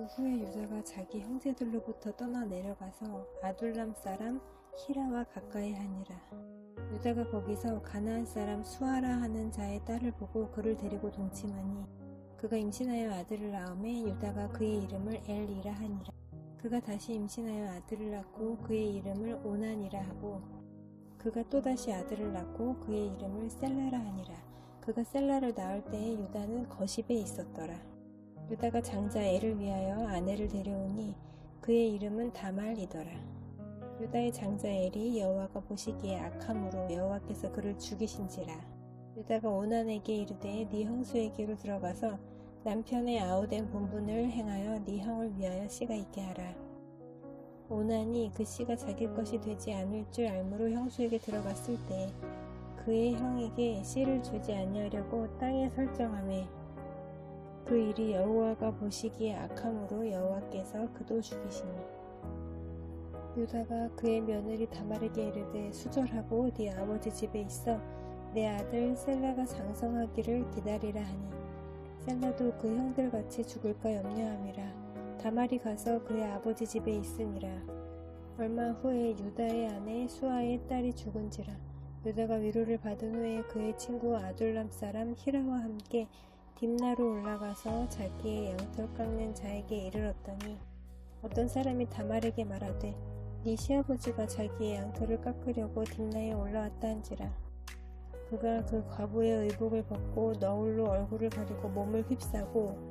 후에 유다가 자기 형제들로부터 떠나 내려가서 아둘람 사람 히라와 가까이 하니라. 유다가 거기서 가나안 사람 수아라 하는 자의 딸을 보고 그를 데리고 동침하니 그가 임신하여 아들을 낳음에 유다가 그의 이름을 엘이라 하니라. 그가 다시 임신하여 아들을 낳고 그의 이름을 오난이라 하고 그가 또다시 아들을 낳고 그의 이름을 셀라라 하니라. 그가 셀라를 낳을 때에 유다는 거십에 있었더라. 유다가 장자 엘을 위하여 아내를 데려오니 그의 이름은 다말이더라. 유다의 장자 엘이 여호와가 보시기에 악함으로 여호와께서 그를 죽이신지라. 유다가 오난에게 이르되 네 형수에게로 들어가서 남편의 아우된 본분을 행하여 네 형을 위하여 씨가 있게 하라. 오난이 그 씨가 자기 것이 되지 않을 줄 알므로 형수에게 들어갔을 때 그의 형에게 씨를 주지 아니하려고 땅에 설정하매 그 일이 여호와가 보시기에 악함으로 여호와께서 그도 죽이시니. 유다가 그의 며느리 다말에게 이르되 수절하고 네 아버지 집에 있어 내 아들 셀라가 장성하기를 기다리라 하니 셀라도 그 형들같이 죽을까 염려함이라. 다말이 가서 그의 아버지 집에 있으니라. 얼마 후에 유다의 아내 수아의 딸이 죽은지라. 유다가 위로를 받은 후에 그의 친구 아둘람 사람 히라와 함께 딥나로 올라가서 자기의 양털 깎는 자에게 이르렀더니 어떤 사람이 다말에게 말하되 네 시아버지가 자기의 양털을 깎으려고 딥나에 올라왔다 한지라. 그가 그 과부의 의복을 벗고 너울로 얼굴을 가리고 몸을 휩싸고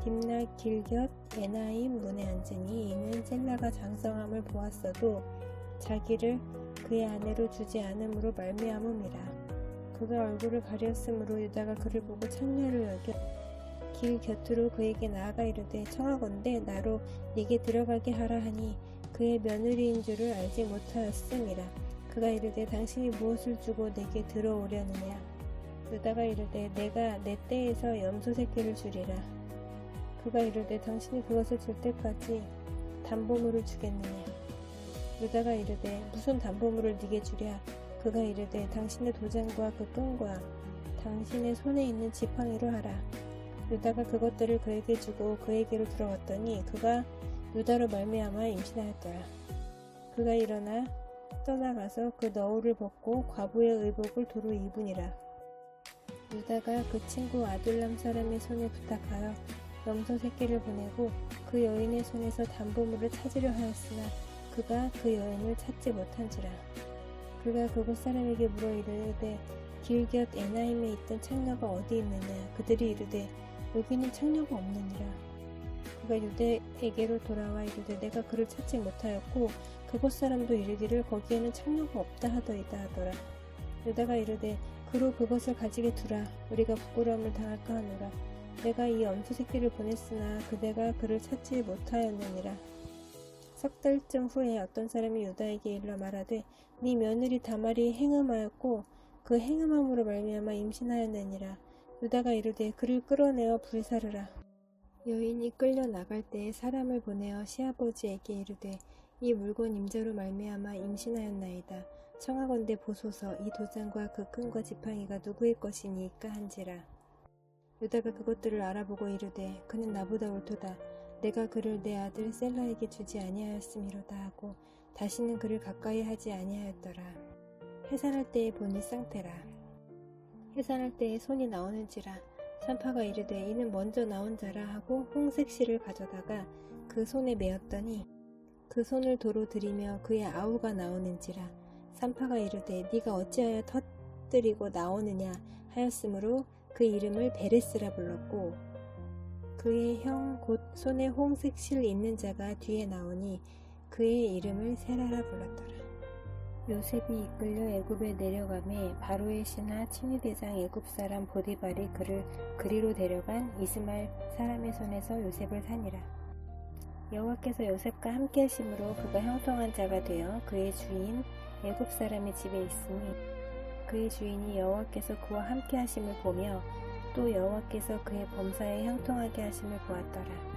딥나 길곁 에나임 문에 앉으니 이는 셀라가 장성함을 보았어도 자기를 그의 아내로 주지 않음으로 말미암음이라. 그가 얼굴을 가렸으므로 유다가 그를 보고 창녀를 여겨 길 곁으로 그에게 나아가 이르되 청하건대 나로 네게 들어가게 하라 하니 그의 며느리인 줄을 알지 못하였음이라. 그가 이르되 당신이 무엇을 주고 내게 들어오려느냐. 유다가 이르되 내가 내 떼에서 염소 새끼를 주리라. 그가 이르되 당신이 그것을 줄 때까지 담보물을 주겠느냐. 유다가 이르되 무슨 담보물을 네게 주랴. 그가 이르되 당신의 도장과 그 끈과 당신의 손에 있는 지팡이로 하라. 유다가 그것들을 그에게 주고 그에게로 들어갔더니 그가 유다로 말미암아 임신하였더라. 그가 일어나 떠나가서 그 너울을 벗고 과부의 의복을 도로 입으니라. 유다가 그 친구 아둘람 사람의 손에 부탁하여 염소 새끼를 보내고 그 여인의 손에서 담보물을 찾으려 하였으나 그가 그 여인을 찾지 못한지라. 그가 그곳 사람에게 물어 이르되 길곁 에나임에 있던 창녀가 어디 있느냐. 그들이 이르되 여기는 창녀가 없느니라. 그가 유대에게로 돌아와 이르되 내가 그를 찾지 못하였고 그곳 사람도 이르기를 거기에는 창녀가 없다 하더이다 하더라. 유다가 이르되 그로 그것을 가지게 두라. 우리가 부끄러움을 당할까 하노라. 내가 이 염소 새끼를 보냈으나 그대가 그를 찾지 못하였느니라. 석 달쯤 후에 어떤 사람이 유다에게 일러 말하되 네 며느리 다말이 행음하였고 그 행음함으로 말미암아 임신하였느니라. 유다가 이르되 그를 끌어내어 불사르라. 여인이 끌려 나갈 때에 사람을 보내어 시아버지에게 이르되 이 물건 임자로 말미암아 임신하였나이다. 청하건대 보소서 이 도장과 그 끈과 지팡이가 누구의 것이니까 한지라. 유다가 그것들을 알아보고 이르되 그는 나보다 옳도다. 내가 그를 내 아들 셀라에게 주지 아니하였음이로다 하고 다시는 그를 가까이 하지 아니하였더라. 해산할 때에 보니 쌍태라. 해산할 때에 손이 나오는지라. 산파가 이르되 이는 먼저 나온 자라 하고 홍색 실을 가져다가 그 손에 메었더니 그 손을 도로 들이며 그의 아우가 나오는지라. 산파가 이르되 네가 어찌하여 터뜨리고 나오느냐 하였으므로 그 이름을 베레스라 불렀고 그의 형 곧 손에 홍색 실 있는 자가 뒤에 나오니 그의 이름을 세라라 불렀더라. 요셉이 이끌려 애굽에 내려가매 바로의 신하 친위대장 애굽 사람 보디발이 그를 그리로 데려간 이스마엘 사람의 손에서 요셉을 사니라. 여호와께서 요셉과 함께 하심으로 그가 형통한 자가 되어 그의 주인 애굽 사람의 집에 있으니 그의 주인이 여호와께서 그와 함께 하심을 보며 또 여호와께서 그의 범사에 형통하게 하심을 보았더라.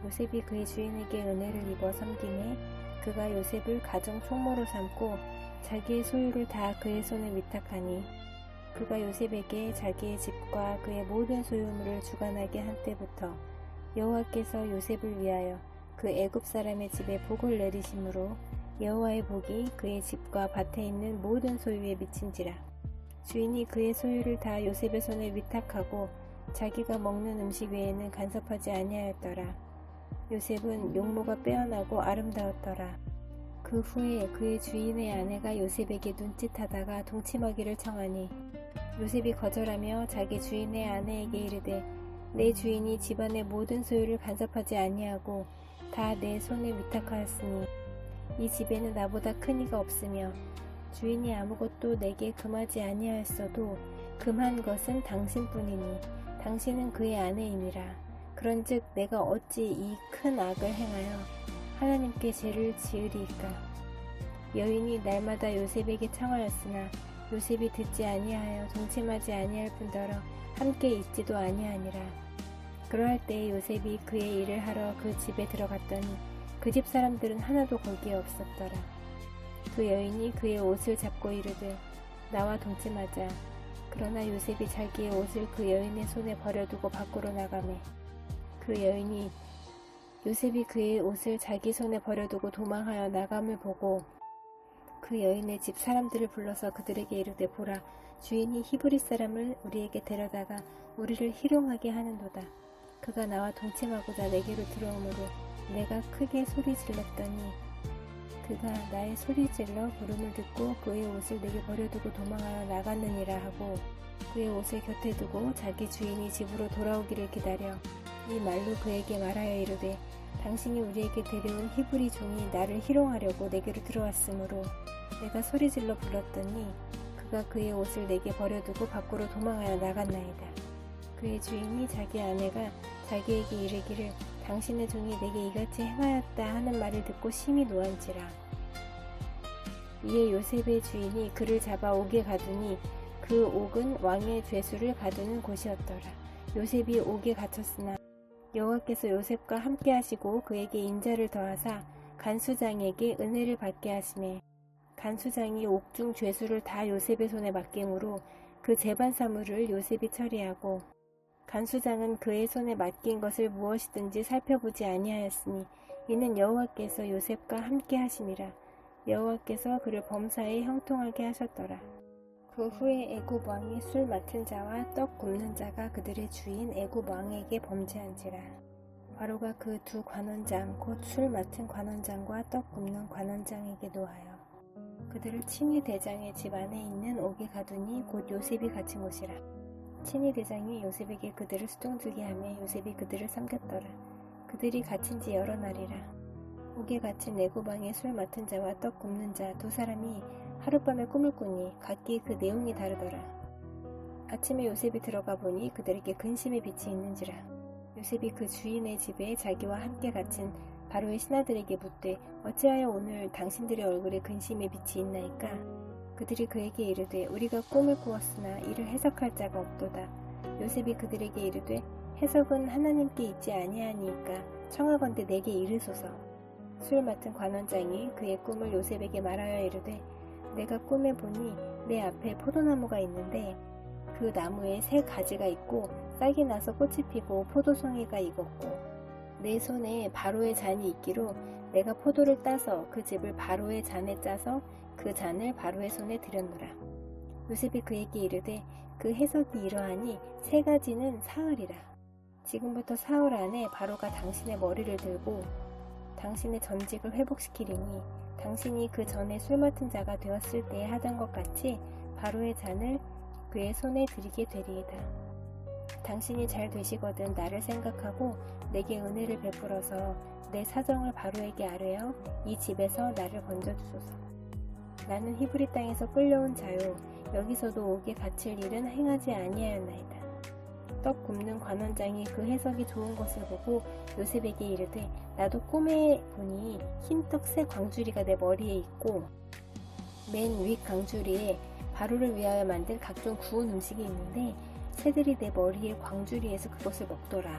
요셉이 그의 주인에게 은혜를 입어 섬김에 그가 요셉을 가정 총무로 삼고 자기의 소유를 다 그의 손에 위탁하니 그가 요셉에게 자기의 집과 그의 모든 소유물을 주관하게 한 때부터 여호와께서 요셉을 위하여 그 애굽 사람의 집에 복을 내리심으로 여호와의 복이 그의 집과 밭에 있는 모든 소유에 미친지라. 주인이 그의 소유를 다 요셉의 손에 위탁하고 자기가 먹는 음식 외에는 간섭하지 아니하였더라. 요셉은 용모가 빼어나고 아름다웠더라. 그 후에 그의 주인의 아내가 요셉에게 눈짓하다가 동침하기를 청하니 요셉이 거절하며 자기 주인의 아내에게 이르되 내 주인이 집안의 모든 소유를 간섭하지 아니하고 다 내 손에 위탁하였으니 이 집에는 나보다 큰 이가 없으며 주인이 아무것도 내게 금하지 아니하였어도 금한 것은 당신뿐이니 당신은 그의 아내임이라. 그런즉 내가 어찌 이 큰 악을 행하여 하나님께 죄를 지으리이까. 여인이 날마다 요셉에게 청하였으나 요셉이 듣지 아니하여 동침하지 아니할 뿐더러 함께 있지도 아니하니라. 그러할 때에 요셉이 그의 일을 하러 그 집에 들어갔더니 그 집 사람들은 하나도 거기에 없었더라. 그 여인이 그의 옷을 잡고 이르되 나와 동침하자. 그러나 요셉이 자기의 옷을 그 여인의 손에 버려두고 밖으로 나가매 그 여인이 요셉이 그의 옷을 자기 손에 버려두고 도망하여 나감을 보고 그 여인의 집 사람들을 불러서 그들에게 이르되 보라, 주인이 히브리 사람을 우리에게 데려다가 우리를 희롱하게 하는도다. 그가 나와 동침하고자 내게로 들어오므로 내가 크게 소리 질렀더니 그가 나의 소리 질러 부름을 듣고 그의 옷을 내게 버려두고 도망하여 나갔느니라 하고 그의 옷을 곁에 두고 자기 주인이 집으로 돌아오기를 기다려 이 말로 그에게 말하여 이르되 당신이 우리에게 데려온 히브리 종이 나를 희롱하려고 내게로 들어왔으므로 내가 소리질러 불렀더니 그가 그의 옷을 내게 버려두고 밖으로 도망하여 나갔나이다. 그의 주인이 자기 아내가 자기에게 이르기를 당신의 종이 내게 이같이 행하였다 하는 말을 듣고 심히 노한지라. 이에 요셉의 주인이 그를 잡아 옥에 가두니 그 옥은 왕의 죄수를 가두는 곳이었더라. 요셉이 옥에 갇혔으나 여호와께서 요셉과 함께 하시고 그에게 인자를 더하사 간수장에게 은혜를 받게 하시매 간수장이 옥중 죄수를 다 요셉의 손에 맡김으로 그 재반 사물을 요셉이 처리하고 간수장은 그의 손에 맡긴 것을 무엇이든지 살펴보지 아니하였으니 이는 여호와께서 요셉과 함께 하심이라. 여호와께서 그를 범사에 형통하게 하셨더라. 그 후에 애굽 왕이 술 맡은 자와 떡 굽는 자가 그들의 주인 애굽 왕에게 범죄한지라. 바로가 그 두 관원장 곧 술 맡은 관원장과 떡 굽는 관원장에게 노하여 그들을 친위 대장의 집 안에 있는 옥에 가두니 곧 요셉이 갇힌 곳이라. 친위 대장이 요셉에게 그들을 수종들게 하며 요셉이 그들을 섬겼더라. 그들이 갇힌 지 여러 날이라. 옥에 갇힌 애굽 왕의 술 맡은 자와 떡 굽는 자 두 사람이 하룻밤에 꿈을 꾸니 각기 그 내용이 다르더라. 아침에 요셉이 들어가 보니 그들에게 근심의 빛이 있는지라. 요셉이 그 주인의 집에 자기와 함께 갇힌 바로의 신하들에게 묻되 어찌하여 오늘 당신들의 얼굴에 근심의 빛이 있나이까? 그들이 그에게 이르되 우리가 꿈을 꾸었으나 이를 해석할 자가 없도다. 요셉이 그들에게 이르되 해석은 하나님께 있지 아니하니까 청하건대 내게 이르소서. 술 맡은 관원장이 그의 꿈을 요셉에게 말하여 이르되 내가 꿈에 보니 내 앞에 포도나무가 있는데 그 나무에 새 가지가 있고 싹이 나서 꽃이 피고 포도송이가 익었고 내 손에 바로의 잔이 있기로 내가 포도를 따서 그 즙을 바로의 잔에 짜서 그 잔을 바로의 손에 들였노라. 요셉이 그에게 이르되 그 해석이 이러하니 세 가지는 사흘이라. 지금부터 사흘 안에 바로가 당신의 머리를 들고 당신의 전직을 회복시키리니 당신이 그 전에 술 맡은 자가 되었을 때에 하던 것 같이 바로의 잔을 그의 손에 드리게 되리이다. 당신이 잘 되시거든 나를 생각하고 내게 은혜를 베풀어서 내 사정을 바로에게 아뢰어 이 집에서 나를 건져주소서. 나는 히브리 땅에서 끌려온 자요 여기서도 옥에 갇힐 일은 행하지 아니하였나이다. 떡 굽는 관원장이 그 해석이 좋은 것을 보고 요셉에게 이르되 나도 꿈에 보니 흰 떡 새 광주리가 내 머리에 있고 맨 윗 광주리에 바로를 위하여 만든 각종 구운 음식이 있는데 새들이 내 머리에 광주리에서 그것을 먹더라.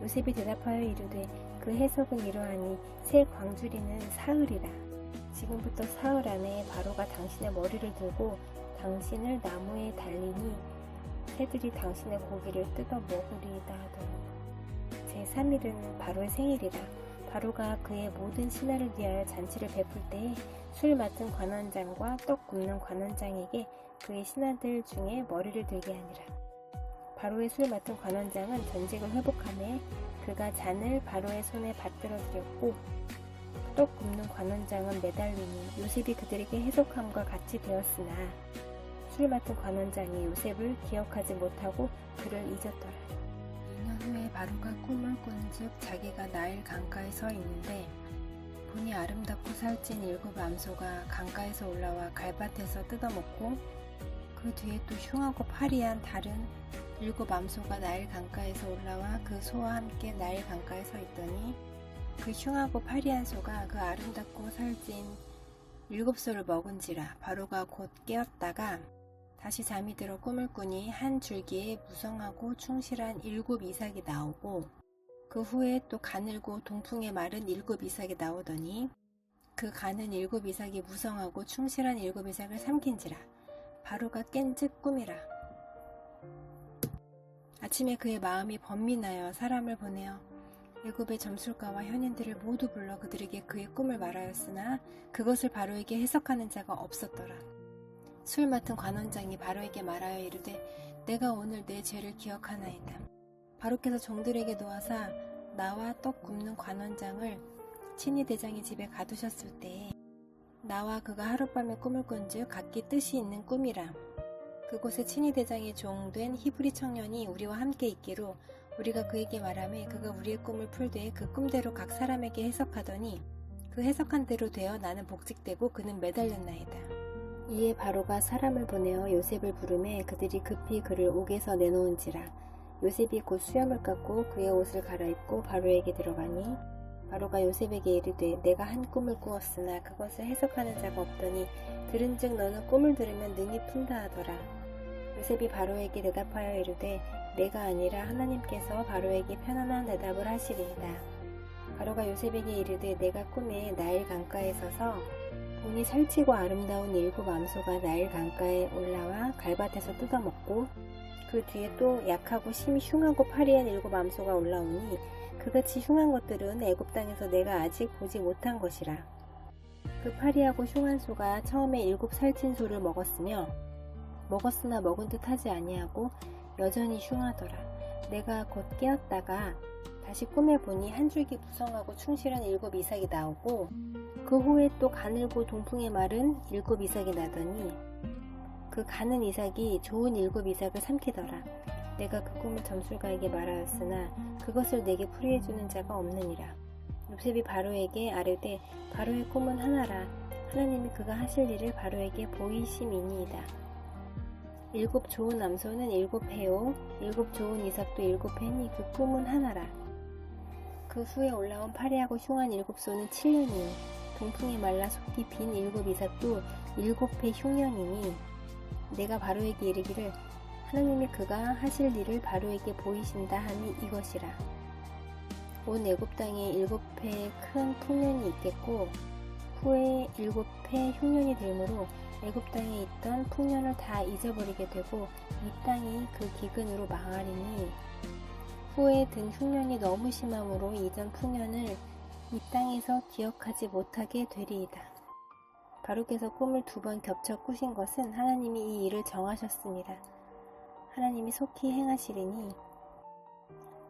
요셉이 대답하여 이르되 그 해석은 이러하니 새 광주리는 사흘이라. 지금부터 사흘 안에 바로가 당신의 머리를 들고 당신을 나무에 달리니 새들이 당신의 고기를 뜯어 먹으리이다 하더니 제 제3일은 바로의 생일이라. 바로가 그의 모든 신하를 위하여 잔치를 베풀 때에 술 맡은 관원장과 떡 굽는 관원장에게 그의 신하들 중에 머리를 들게 하니라. 바로의 술 맡은 관원장은 전직을 회복하매 그가 잔을 바로의 손에 받들어 드렸고, 떡 굽는 관원장은 매달리니 요셉이 그들에게 해석함과 같이 되었으나 술 맡은 관원장이 요셉을 기억하지 못하고 그를 잊었더라. 2년 후에 바로가 꿈을 꾼즉 자기가 나일 강가에 서 있는데 보니 아름답고 살찐 7 암소가 강가에서 올라와 갈밭에서 뜯어먹고, 그 뒤에 또 흉하고 파리한 다른 7 암소가 나일 강가에서 올라와 그 소와 함께 나일 강가에 서 있더니 그 흉하고 파리한 소가 그 아름답고 살찐 7소를 먹은지라. 바로가 곧 깨었다가 다시 잠이 들어 꿈을 꾸니 한 줄기에 무성하고 충실한 7 이삭이 나오고, 그 후에 또 가늘고 동풍에 마른 7 이삭이 나오더니 그 가는 7 이삭이 무성하고 충실한 7 이삭을 삼킨지라. 바로가 깬즉 꿈이라. 아침에 그의 마음이 번민하여 사람을 보내어 애굽의 점술가와 현인들을 모두 불러 그들에게 그의 꿈을 말하였으나 그것을 바로에게 해석하는 자가 없었더라. 술 맡은 관원장이 바로에게 말하여 이르되 내가 오늘 내 죄를 기억하나이다. 바로께서 종들에게 놓아사 나와 떡 굽는 관원장을 친위 대장의 집에 가두셨을 때에 나와 그가 하룻밤에 꿈을 꾼즉 각기 뜻이 있는 꿈이라. 그곳에 친위 대장의 종된 히브리 청년이 우리와 함께 있기로 우리가 그에게 말하매 그가 우리의 꿈을 풀되 그 꿈대로 각 사람에게 해석하더니 그 해석한 대로 되어 나는 복직되고 그는 매달렸나이다. 이에 바로가 사람을 보내어 요셉을 부르매 그들이 급히 그를 옥에서 내놓은지라. 요셉이 곧 수염을 깎고 그의 옷을 갈아입고 바로에게 들어가니 바로가 요셉에게 이르되 내가 한 꿈을 꾸었으나 그것을 해석하는 자가 없더니 들은즉 너는 꿈을 들으면 능히 푼다 하더라. 요셉이 바로에게 대답하여 이르되 내가 아니라 하나님께서 바로에게 편안한 대답을 하시리이다. 바로가 요셉에게 이르되 내가 꿈에 나일 강가에 서서 보니 살찌고 아름다운 7 암소가 나일 강가에 올라와 갈밭에서 뜯어먹고, 그 뒤에 또 약하고 심히 흉하고 파리한 7 암소가 올라오니 그같이 흉한 것들은 애굽 땅에서 내가 아직 보지 못한 것이라. 그 파리하고 흉한 소가 처음에 7 살찐 소를 먹었으나 먹은 듯 하지 아니하고 여전히 흉하더라. 내가 곧 깨었다가 다시 꿈에 보니 한 줄기 무성하고 충실한 7 이삭이 나오고, 그 후에 또 가늘고 동풍에 마른 7 이삭이 나더니 그 가는 이삭이 좋은 7 이삭을 삼키더라. 내가 그 꿈을 점술가에게 말하였으나 그것을 내게 풀이해주는 자가 없느니라. 요셉이 바로에게 아뢰되 바로의 꿈은 하나라. 하나님이 그가 하실 일을 바로에게 보이심이니이다. 7 좋은 암소는 7 해요. 7 좋은 이삭도 7 해니 그 꿈은 하나라. 그 후에 올라온 파리하고 흉한 7소는 7년이니 동풍에 말라 속이 빈 7 이삭도 7해 흉년이니 내가 바로에게 이르기를 하나님이 그가 하실 일을 바로에게 보이신다 하니 이것이라. 온 애굽 땅에 7해 큰 풍년이 있겠고 후에 7해 흉년이 되므로 애굽 땅에 있던 풍년을 다 잊어버리게 되고 이 땅이 그 기근으로 망하리니 후에 든 흉년이 너무 심함으로 이전 풍년을 이 땅에서 기억하지 못하게 되리이다. 바로께서 꿈을 2번 겹쳐 꾸신 것은 하나님이 이 일을 정하셨습니다. 하나님이 속히 행하시리니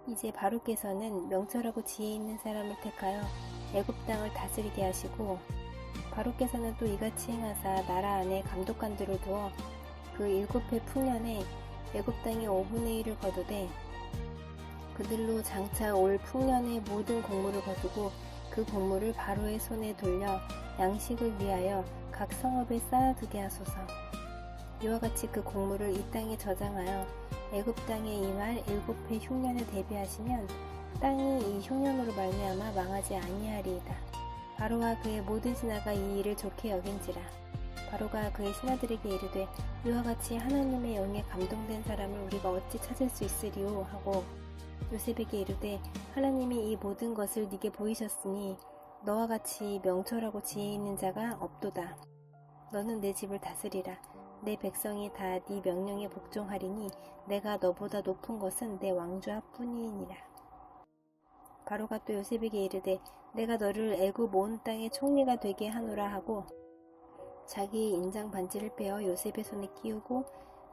이제 바로께서는 명철하고 지혜 있는 사람을 택하여 애굽 땅을 다스리게 하시고, 바로께서는 또 이같이 행하사 나라 안에 감독관들을 두어 그 7해 풍년에 애굽 땅의 5분의 1을 거두되 그들로 장차 올 풍년의 모든 곡물을 거두고 그 곡물을 바로의 손에 돌려 양식을 위하여 각 성읍에 쌓아두게 하소서. 이와 같이 그 곡물을 이 땅에 저장하여 애굽 땅에 임할 7해 흉년에 대비하시면 땅이 이 흉년으로 말미암아 망하지 아니하리이다. 바로와 그의 모든 신하가 이 일을 좋게 여긴지라. 바로가 그의 신하들에게 이르되 이와 같이 하나님의 영에 감동된 사람을 우리가 어찌 찾을 수 있으리요 하고 요셉에게 이르되 하나님이 이 모든 것을 네게 보이셨으니 너와 같이 명철하고 지혜 있는 자가 없도다. 너는 내 집을 다스리라. 내 백성이 다 네 명령에 복종하리니 내가 너보다 높은 것은 내 왕좌뿐이니라. 바로가 또 요셉에게 이르되 내가 너를 애굽 온 땅의 총리가 되게 하노라 하고 자기의 인장 반지를 빼어 요셉의 손에 끼우고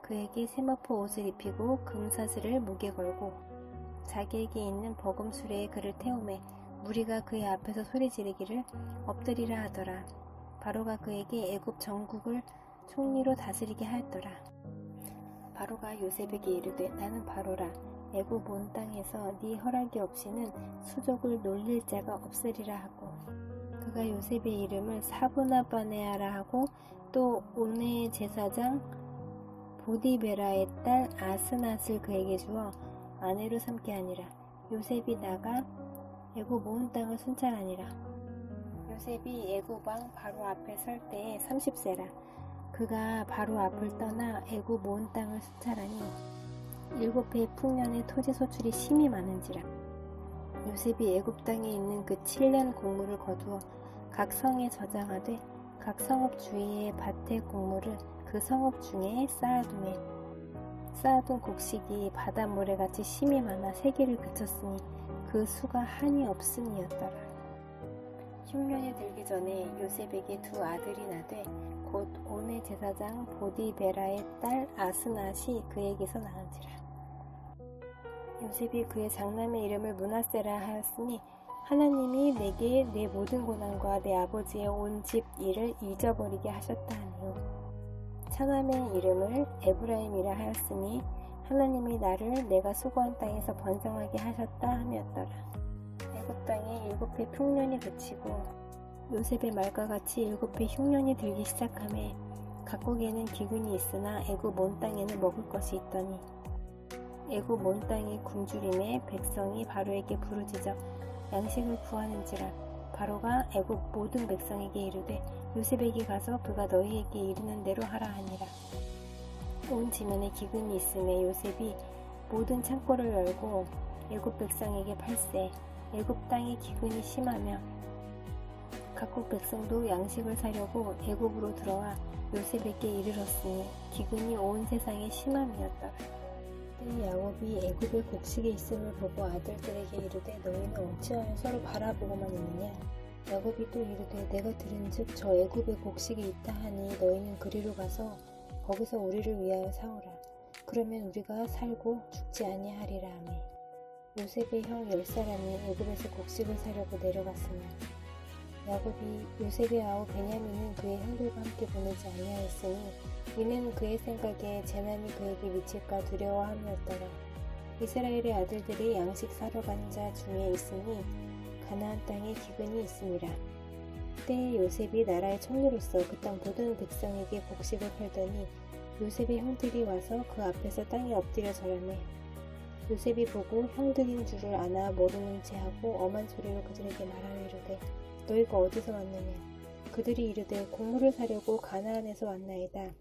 그에게 세마포 옷을 입히고 금사슬을 목에 걸고 자기에게 있는 버금 수레에 그를 태우매 무리가 그의 앞에서 소리 지르기를 엎드리라 하더라. 바로가 그에게 애굽 전국을 총리로 다스리게 하였더라. 바로가 요셉에게 이르되 나는 바로라. 애굽 온 땅에서 네 허락이 없이는 수족을 놀릴 자가 없으리라 하고 그가 요셉의 이름을 사브나바네아라 하고 또 온의 제사장 보디베라의 딸 아스낫을 그에게 주어 아내로 삼게 하니라. 요셉이 나가 애굽 온 땅을 순찰하니라. 요셉이 애굽 왕 바로 앞에 설 때에 30세라. 그가 바로 앞을 떠나 애굽 온 땅을 순찰하니 7해 풍년의 토지 소출이 심히 많은지라. 요셉이 애굽 땅에 있는 그 7년 곡물을 거두어 각 성에 저장하되 각 성읍 주위의 밭의 곡물을 그 성읍 중에 쌓아두매 쌓아둔 곡식이 바다 모래같이 심히 많아 세계를 그쳤으니 그 수가 한이 없음이었더라. 흉년이 들기 전에 요셉에게 두 아들이 나되 곧 온의 제사장 보디베라의 딸 아스낫이 그에게서 낳은지라. 요셉이 그의 장남의 이름을 므낫세라 하였으니 하나님이 내게 내 모든 고난과 내 아버지의 온 집 일을 잊어버리게 하셨다 하니요. 차남의 이름을 에브라임이라 하였으니 하나님이 나를 내가 수고한 땅에서 번성하게 하셨다 함이었더라. 애굽 땅에 7해 풍년이 그치고 요셉의 말과 같이 7해 흉년이 들기 시작하매 각국에는 기근이 있으나 애굽 온 땅에는 먹을 것이 있더니 애굽 온 땅이 굶주림에 백성이 바로에게 부르짖어 양식을 구하는지라. 바로가 애굽 모든 백성에게 이르되 요셉에게 가서 그가 너희에게 이르는 대로 하라 하니라. 온 지면에 기근이 있음에 요셉이 모든 창고를 열고 애굽 백성에게 팔세. 애굽 땅에 기근이 심하며 각국 백성도 양식을 사려고 애굽으로 들어와 요셉에게 이르렀으니 기근이 온 세상에 심함이었더라. 그때 야곱이 애굽의 곡식에 있음을 보고 아들들에게 이르되 너희는 어찌하여 서로 바라보고만 있느냐. 야곱이 또 이르되 내가 들은즉 저 애굽의 곡식이 있다 하니 너희는 그리로 가서 거기서 우리를 위하여 사오라. 그러면 우리가 살고 죽지 아니하리라 하며 요셉의 형 10사람이 애굽에서 곡식을 사려고 내려갔으며 야곱이 요셉의 아우 베냐민은 그의 형들과 함께 보내지 아니하였으니 이는 그의 생각에 재난이 그에게 미칠까 두려워함이었더라. 이스라엘의 아들들이 양식 사러 간 자 중에 있으니 가나안 땅에 기근이 있음이라. 때에 요셉이 나라의 총리로서 그 땅 모든 백성에게 곡식을 팔더니 요셉의 형들이 와서 그 앞에서 땅에 엎드려 절하매 요셉이 보고 형들인 줄을 아나 모르는 채 하고 엄한 소리로 그들에게 말하여 이르되 너희가 어디서 왔느냐. 그들이 이르되 곡물을 사려고 가나안에서 왔나이다.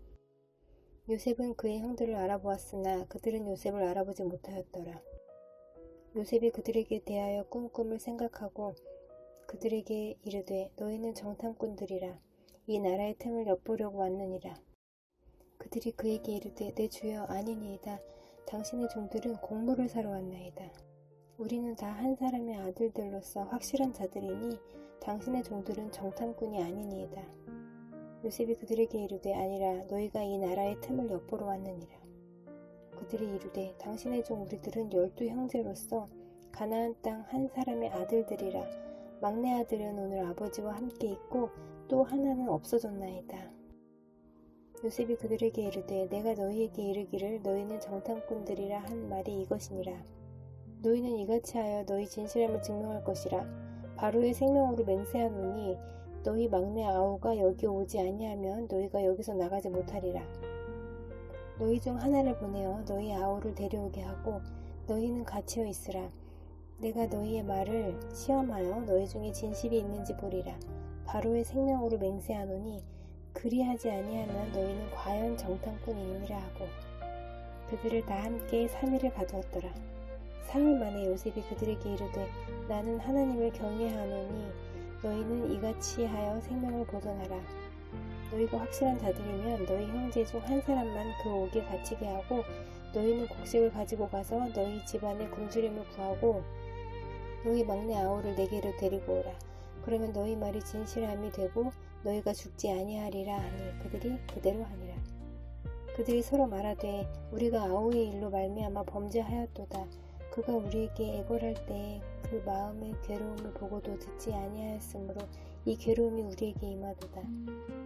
요셉은 그의 형들을 알아보았으나 그들은 요셉을 알아보지 못하였더라. 요셉이 그들에게 대하여 꿈을 생각하고 그들에게 이르되 너희는 정탐꾼들이라. 이 나라의 틈을 엿보려고 왔느니라. 그들이 그에게 이르되 내 주여 아니니이다. 당신의 종들은 곡물을 사러 왔나이다. 우리는 다 한 사람의 아들들로서 확실한 자들이니 당신의 종들은 정탐꾼이 아니니이다. 요셉이 그들에게 이르되 아니라 너희가 이 나라의 틈을 엿보러 왔느니라. 그들이 이르되 당신의 종 우리들은 12 형제로서 가나안 땅 한 사람의 아들들이라. 막내 아들은 오늘 아버지와 함께 있고 또 하나는 없어졌나이다. 요셉이 그들에게 이르되 내가 너희에게 이르기를 너희는 정탐꾼들이라 한 말이 이것이니라. 너희는 이같이 하여 너희 진실함을 증명할 것이라. 바로의 생명으로 맹세하노니 너희 막내 아우가 여기 오지 아니하면 너희가 여기서 나가지 못하리라. 너희 중 하나를 보내어 너희 아우를 데려오게 하고 너희는 갇혀 있으라. 내가 너희의 말을 시험하여 너희 중에 진실이 있는지 보리라. 바로의 생명으로 맹세하노니 그리하지 아니하면 너희는 과연 정탐꾼이니라 하고 그들을 다 함께 3일을 가두었더라. 사흘 만에 요셉이 그들에게 이르되 나는 하나님을 경외하노니 너희는 이같이 하여 생명을 보존하라. 너희가 확실한 자들이면 너희 형제 중 한 사람만 그 옥에 갇히게 하고 너희는 곡식을 가지고 가서 너희 집안의 굶주림을 구하고 너희 막내 아우를 내게로 데리고 오라. 그러면 너희 말이 진실함이 되고 너희가 죽지 아니하리라 하니 그들이 그대로 하니라. 그들이 서로 말하되 우리가 아우의 일로 말미암아 범죄하였도다. 그가 우리에게 애걸할 때에 그 마음의 괴로움을 보고도 듣지 아니하였으므로 이 괴로움이 우리에게 임하도다.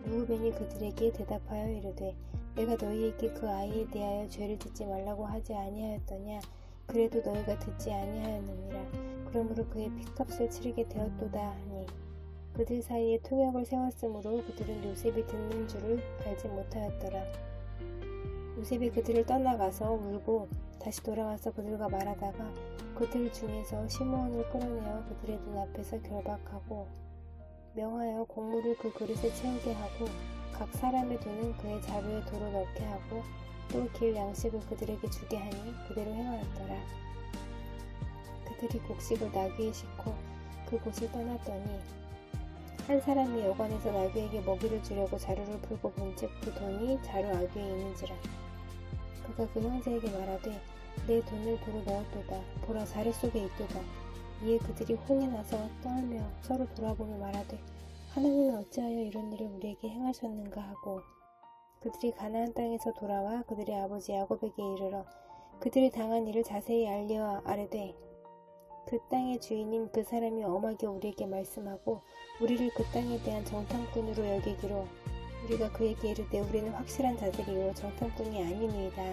루우벤이 그들에게 대답하여 이르되 내가 너희에게 그 아이에 대하여 죄를 짓지 말라고 하지 아니하였더냐. 그래도 너희가 듣지 아니하였느니라. 그러므로 그의 핏값을 치르게 되었도다 하니 그들 사이에 통역을 세웠으므로 그들은 요셉이 듣는 줄을 알지 못하였더라. 요셉이 그들을 떠나가서 울고 다시 돌아와서 그들과 말하다가 그들 중에서 시므온을 끌어내어 그들의 눈앞에서 결박하고 명하여 곡물을 그 그릇에 채우게 하고 각 사람의 돈은 그의 자루에 도로 넣게 하고 또 길 양식을 그들에게 주게 하니 그대로 행하였더라. 그들이 곡식을 나귀에 싣고 그곳을 떠났더니 한 사람이 여관에서 나귀에게 먹이를 주려고 자루를 풀고 본즉 그 돈이 자루 아귀에 있는지라. 그가 그 형제에게 말하되 내 돈을 도로 넣었도다. 보라 자루 속에 있도다. 이에 그들이 혼이 나서 떨며 서로 돌아보며 말하되 하나님은 어찌하여 이런 일을 우리에게 행하셨는가 하고 그들이 가나안 땅에서 돌아와 그들의 아버지 야곱에게 이르러 그들이 당한 일을 자세히 알려 아뢰되 그 땅의 주인인 그 사람이 엄하게 우리에게 말씀하고 우리를 그 땅에 대한 정탐꾼으로 여기기로 우리가 그에게 이르되 우리는 확실한 자들이요 정탐꾼이 아니니이다.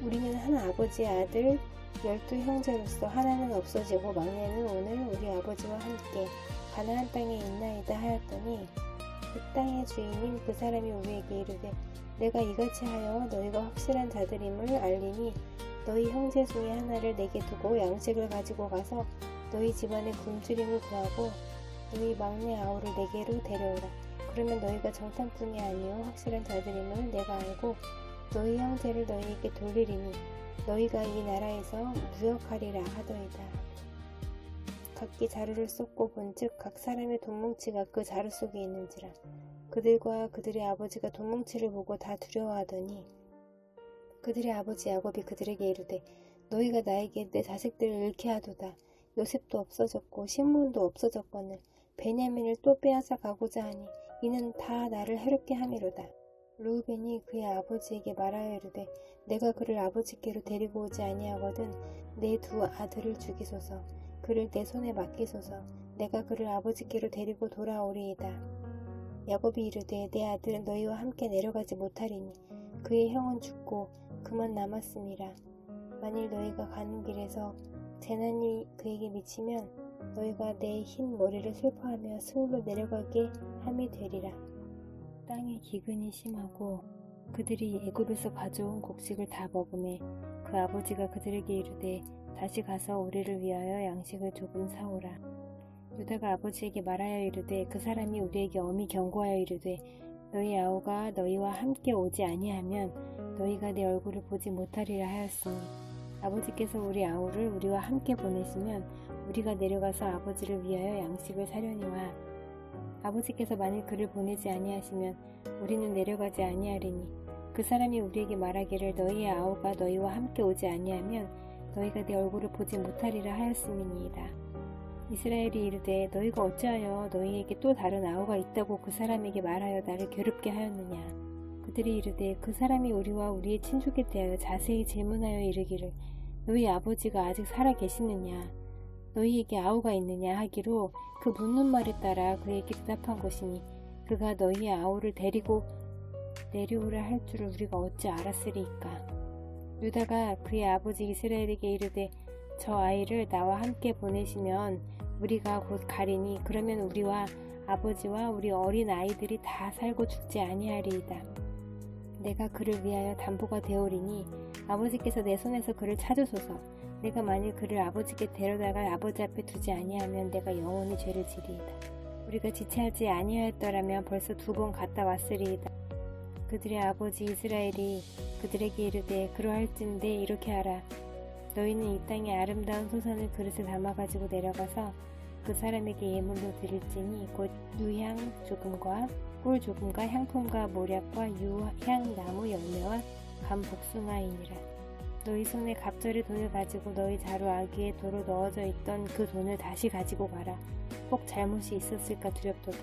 우리는 한 아버지의 아들 12 형제로서 하나는 없어지고 막내는 오늘 우리 아버지와 함께 가나안 땅에 있나이다 하였더니 그 땅의 주인인 그 사람이 우리에게 이르되 내가 이같이 하여 너희가 확실한 자들임을 알리니 너희 형제 중에 하나를 내게 두고 양식을 가지고 가서 너희 집안의 굶주림을 구하고 너희 막내 아우를 내게로 데려오라. 그러면 너희가 정탐꾼이 아니요 확실한 자들임을 내가 알고 너희 형제를 너희에게 돌리리니 너희가 이 나라에서 무역하리라 하더이다. 각기 자루를 쏟고 본즉 각 사람의 돈뭉치가 그 자루 속에 있는지라. 그들과 그들의 아버지가 돈뭉치를 보고 다 두려워하더니 그들의 아버지 야곱이 그들에게 이르되 너희가 나에게 내 자식들을 잃게 하도다. 요셉도 없어졌고 시므온도 없어졌거늘 베냐민을 또 빼앗아 가고자 하니 이는 다 나를 해롭게 함이로다. 루벤이 그의 아버지에게 말하여 이르되 내가 그를 아버지께로 데리고 오지 아니하거든 내 두 아들을 죽이소서. 그를 내 손에 맡기소서. 내가 그를 아버지께로 데리고 돌아오리이다. 야곱이 이르되 내 아들은 너희와 함께 내려가지 못하리니 그의 형은 죽고 그만 남았음이라. 만일 너희가 가는 길에서 재난이 그에게 미치면 너희가 내 흰 머리를 슬퍼하며 스울로 내려가게 함이 되리라. 땅의 기근이 심하고 그들이 애굽에서 가져온 곡식을 다 먹음에 그 아버지가 그들에게 이르되 다시 가서 우리를 위하여 양식을 조금 사오라. 유다가 아버지에게 말하여 이르되 그 사람이 우리에게 엄히 경고하여 이르되 너희 아우가 너희와 함께 오지 아니하면 너희가 내 얼굴을 보지 못하리라 하였으니 아버지께서 우리 아우를 우리와 함께 보내시면 우리가 내려가서 아버지를 위하여 양식을 사려니와 아버지께서 만일 그를 보내지 아니하시면 우리는 내려가지 아니하리니 그 사람이 우리에게 말하기를 너희의 아우가 너희와 함께 오지 아니하면 너희가 내 얼굴을 보지 못하리라 하였음이니이다. 이스라엘이 이르되 너희가 어찌하여 너희에게 또 다른 아우가 있다고 그 사람에게 말하여 나를 괴롭게 하였느냐. 그들이 이르되 그 사람이 우리와 우리의 친족에 대하여 자세히 질문하여 이르기를 너희 아버지가 아직 살아 계시느냐 너희에게 아우가 있느냐 하기로 그 묻는 말에 따라 그에게 대답한 것이니 그가 너희의 아우를 데리고 내려오라 할 줄을 우리가 어찌 알았으리이까. 유다가 그의 아버지 이스라엘에게 이르되 저 아이를 나와 함께 보내시면 우리가 곧 가리니 그러면 우리와 아버지와 우리 어린 아이들이 다 살고 죽지 아니하리이다. 내가 그를 위하여 담보가 되오리니 아버지께서 내 손에서 그를 찾으소서. 내가 만일 그를 아버지께 데려다가 아버지 앞에 두지 아니하면 내가 영원히 죄를 지리이다. 우리가 지체하지 아니하였더라면 벌써 2번 갔다 왔으리이다. 그들의 아버지 이스라엘이 그들에게 이르되 그러할진대 이렇게 하라. 너희는 이 땅의 아름다운 소산을 그릇에 담아가지고 내려가서 그 사람에게 예물로 드릴지니 곧 유향 조금과 꿀 조금과 향품과 모략과 유향나무 열매와 감 복숭아이니라. 너희 손에 갑절의 돈을 가지고 너희 자루 아귀에 도로 넣어져 있던 그 돈을 다시 가지고 가라. 혹 잘못이 있었을까 두렵도다.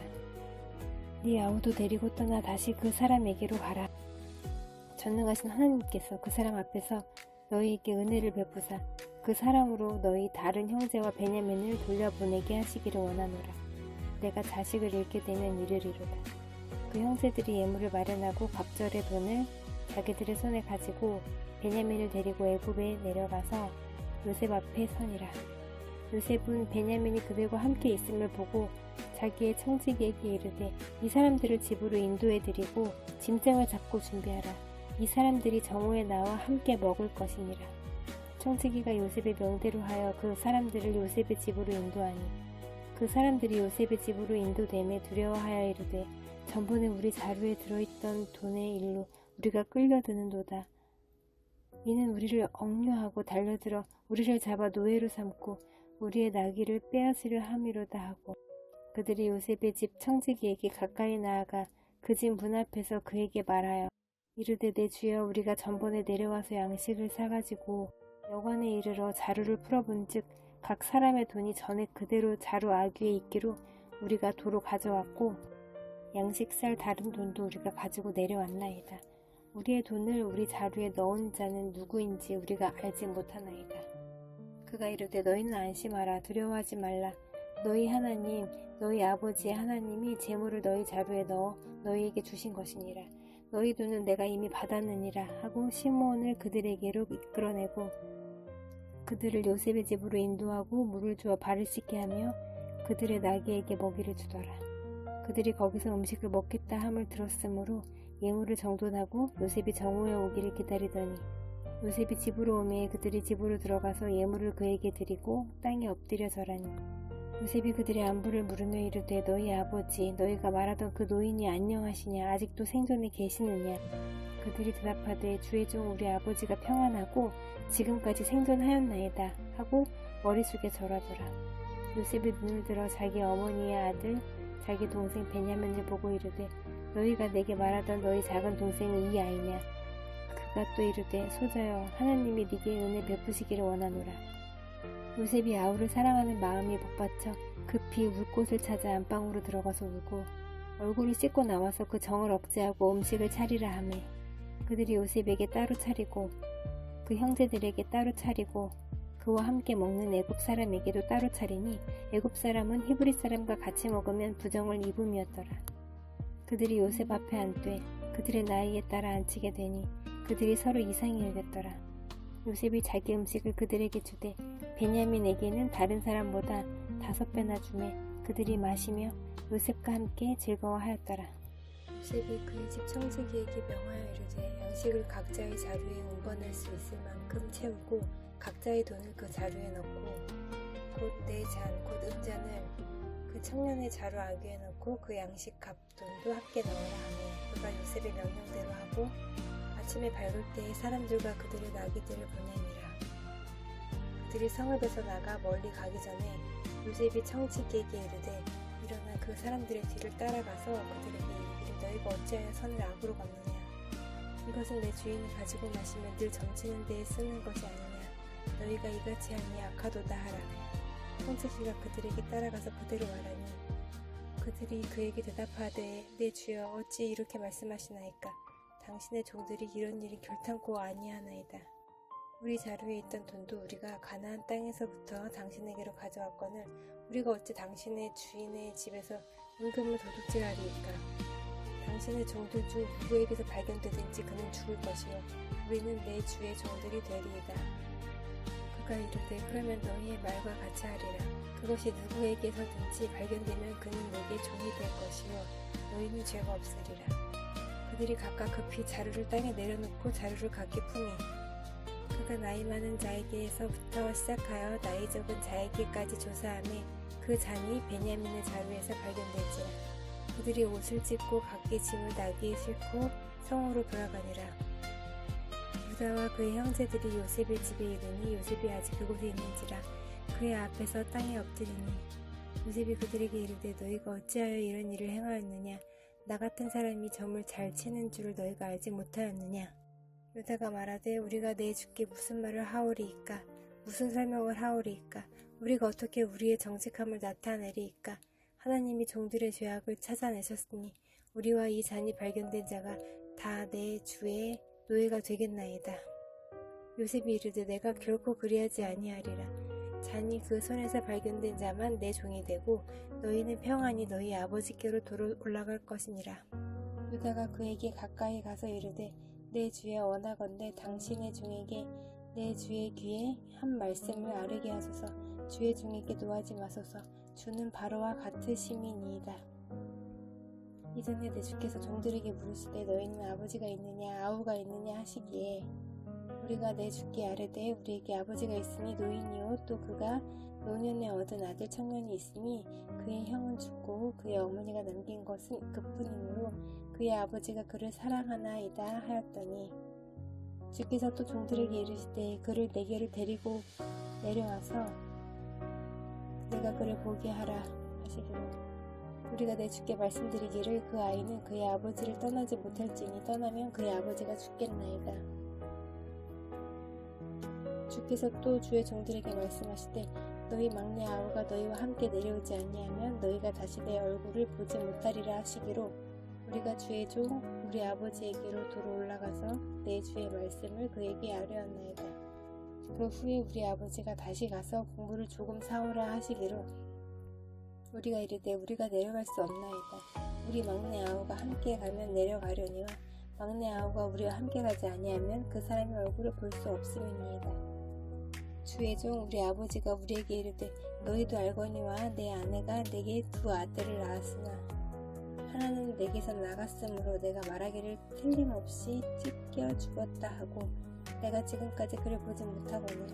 네 아우도 데리고 떠나 다시 그 사람에게로 가라. 전능하신 하나님께서 그 사람 앞에서 너희에게 은혜를 베푸사 그 사람으로 너희 다른 형제와 베냐민을 돌려보내게 하시기를 원하노라. 내가 자식을 잃게 되면 이르리로다. 그 형제들이 예물을 마련하고 갑절의 돈을 자기들의 손에 가지고 베냐민을 데리고 애굽에 내려가서 요셉 앞에 서니라. 요셉은 베냐민이 그들과 함께 있음을 보고 자기의 청지기에게 이르되 이 사람들을 집으로 인도해드리고 짐승을 잡고 준비하라. 이 사람들이 정오에 나와 함께 먹을 것이니라. 청지기가 요셉의 명대로 하여 그 사람들을 요셉의 집으로 인도하니 그 사람들이 요셉의 집으로 인도됨에 두려워하여 이르되 전번에 우리 자루에 들어있던 돈의 일로 우리가 끌려드는도다. 이는 우리를 억류하고 달려들어 우리를 잡아 노예로 삼고 우리의 나귀를 빼앗으려 함이로다 하고 그들이 요셉의 집 청지기에게 가까이 나아가 그 집 문 앞에서 그에게 말하여 이르되 내 주여 우리가 전번에 내려와서 양식을 사가지고 여관에 이르러 자루를 풀어본즉 각 사람의 돈이 전에 그대로 자루 아귀에 있기로 우리가 도로 가져왔고 양식 살 다른 돈도 우리가 가지고 내려왔나이다. 우리의 돈을 우리 자루에 넣은 자는 누구인지 우리가 알지 못하나이다. 그가 이르되 너희는 안심하라. 두려워하지 말라. 너희 하나님 너희 아버지의 하나님이 재물을 너희 자루에 넣어 너희에게 주신 것이니라. 너희 돈은 내가 이미 받았느니라 하고 시므온을 그들에게로 이끌어내고 그들을 요셉의 집으로 인도하고 물을 주어 발을 씻게 하며 그들의 나귀에게 먹이를 주더라. 그들이 거기서 음식을 먹겠다 함을 들었으므로 예물을 정돈하고 요셉이 정오에 오기를 기다리더니 요셉이 집으로 오매 그들이 집으로 들어가서 예물을 그에게 드리고 땅에 엎드려 절하니 요셉이 그들의 안부를 물으며 이르되 너희 아버지 너희가 말하던 그 노인이 안녕하시냐 아직도 생존에 계시느냐. 그들이 대답하되 주의 종 우리 아버지가 평안하고 지금까지 생존하였나이다 하고 머리 숙여 절하더라. 요셉이 눈을 들어 자기 어머니의 아들 자기 동생 베냐민을 보고 이르되 너희가 내게 말하던 너희 작은 동생이 이 아이냐. 그가 또 이르되 소자여 하나님이 네게 은혜 베푸시기를 원하노라. 요셉이 아우를 사랑하는 마음이 복받쳐 급히 울 곳을 찾아 안방으로 들어가서 울고 얼굴을 씻고 나와서 그 정을 억제하고 음식을 차리라 하매 그들이 요셉에게 따로 차리고 그 형제들에게 따로 차리고 그와 함께 먹는 애굽 사람에게도 따로 차리니 애굽 사람은 히브리 사람과 같이 먹으면 부정을 입음이었더라. 그들이 요셉 앞에 앉되 그들의 나이에 따라 앉히게 되니 그들이 서로 이상히 여겼더라. 요셉이 자기 음식을 그들에게 주되 베냐민에게는 다른 사람보다 5배나 주매 그들이 마시며 요셉과 함께 즐거워하였더라. 요셉이 그의 집 청지기에게 명하여 이르되 양식을 각자의 자루에 운반할 수 있을 만큼 채우고 각자의 돈을 그 자루에 넣고 곧 내 잔 곧 음잔을 그 청년의 자루 아귀에 넣고 그 양식 값돈도 함께 넣으라 하며 그가 요셉의 명령대로 하고 아침에 밝을 때에 사람들과 그들의 나귀들을 보내니라. 그들이 성을 베서 나가 멀리 가기 전에 요셉이 청지기에게 이르되 일어나 그 사람들의 뒤를 따라가서 그들에게 이르기를 너희가 어찌하여 선을 악으로 갚느냐. 이것은 내 주인이 가지고 마시면 늘 점치는 데에 쓰는 것이 아니냐. 너희가 이같이 하니 악하도다 하라. 청지기가 그들에게 따라가서 그대로 말하니 그들이 그에게 대답하되 내 주여 어찌 이렇게 말씀하시나이까. 당신의 종들이 이런 일이 결탄코 아니하나이다. 우리 자루에 있던 돈도 우리가 가나안 땅에서부터 당신에게로 가져왔거늘 우리가 어찌 당신의 주인의 집에서 임금을 도둑질하리이까. 당신의 종들 중 누구에게서 발견되든지 그는 죽을 것이요 우리는 내 주의 종들이 되리이다. 그가 이르되 그러면 너희의 말과 같이 하리라. 그것이 누구에게서든지 발견되면 그는 내게 종이 될 것이요 너희는 죄가 없으리라. 그들이 각각 급히 자루를 땅에 내려놓고 자루를 각기 품이 그가 나이 많은 자에게서부터 시작하여 나이 적은 자에게까지 조사하며 그 잔이 베냐민의 자루에서 발견될지라. 그들이 옷을 찢고 각기 짐을 나귀에 싣고 성으로 돌아가니라. 유다와 그의 형제들이 요셉의 집에 이르니 요셉이 아직 그곳에 있는지라 그의 앞에서 땅에 엎드리니 요셉이 그들에게 이르되 너희가 어찌하여 이런 일을 행하였느냐. 나 같은 사람이 점을 잘 치는 줄을 너희가 알지 못하였느냐. 유다가 말하되 우리가 내 주께 무슨 말을 하오리이까? 무슨 설명을 하오리이까? 우리가 어떻게 우리의 정직함을 나타내리이까? 하나님이 종들의 죄악을 찾아내셨으니 우리와 이 잔이 발견된 자가 다 내 주의 노예가 되겠나이다. 요셉이 이르되 내가 결코 그리하지 아니하리라. 잔이 그 손에서 발견된 자만 내 종이 되고 너희는 평안히 너희 아버지께로 올라갈 것이니라. 유다가 그에게 가까이 가서 이르되 내 주여 원하건대 당신의 종에게 내 주의 귀에 한 말씀을 아뢰게 하소서. 주의 종에게 노하지 마소서. 주는 바로와 같으심이니이다. 이전에 내 주께서 종들에게 물으시되 너희는 아버지가 있느냐 아우가 있느냐 하시기에 우리가 내 주께 아뢰되 우리에게 아버지가 있으니 노인이요 또 그가 노년에 얻은 아들 청년이 있으니 그의 형은 죽고 그의 어머니가 남긴 것은 그뿐이므로 그의 아버지가 그를 사랑하나이다 하였더니 주께서 또 종들에게 이르시되 그를 내게로 데리고 내려와서 내가 그를 보게 하라 하시기로 우리가 내 주께 말씀드리기를 그 아이는 그의 아버지를 떠나지 못할지니 떠나면 그의 아버지가 죽겠나이다. 주께서 또 주의 종들에게 말씀하시되 너희 막내 아우가 너희와 함께 내려오지 아니하면 너희가 다시 내 얼굴을 보지 못하리라 하시기로 우리가 주의 종 우리 아버지에게로 도로 올라가서 내 주의 말씀을 그에게 아뢰었나이다. 그 후에 우리 아버지가 다시 가서 곡물을 조금 사오라 하시기로 우리가 이르되 우리가 내려갈 수 없나이다. 우리 막내 아우가 함께 가면 내려가려니와 막내 아우가 우리와 함께 가지 아니하면 그 사람의 얼굴을 볼 수 없음이니이다. 주의 종 우리 아버지가 우리에게 이르되 너희도 알거니와 내 아내가 내게 두 아들을 낳았으나 하나는 내게서 나갔으므로 내가 말하기를 틀림없이 찢겨 죽었다 하고 내가 지금까지 그를 보지 못하거늘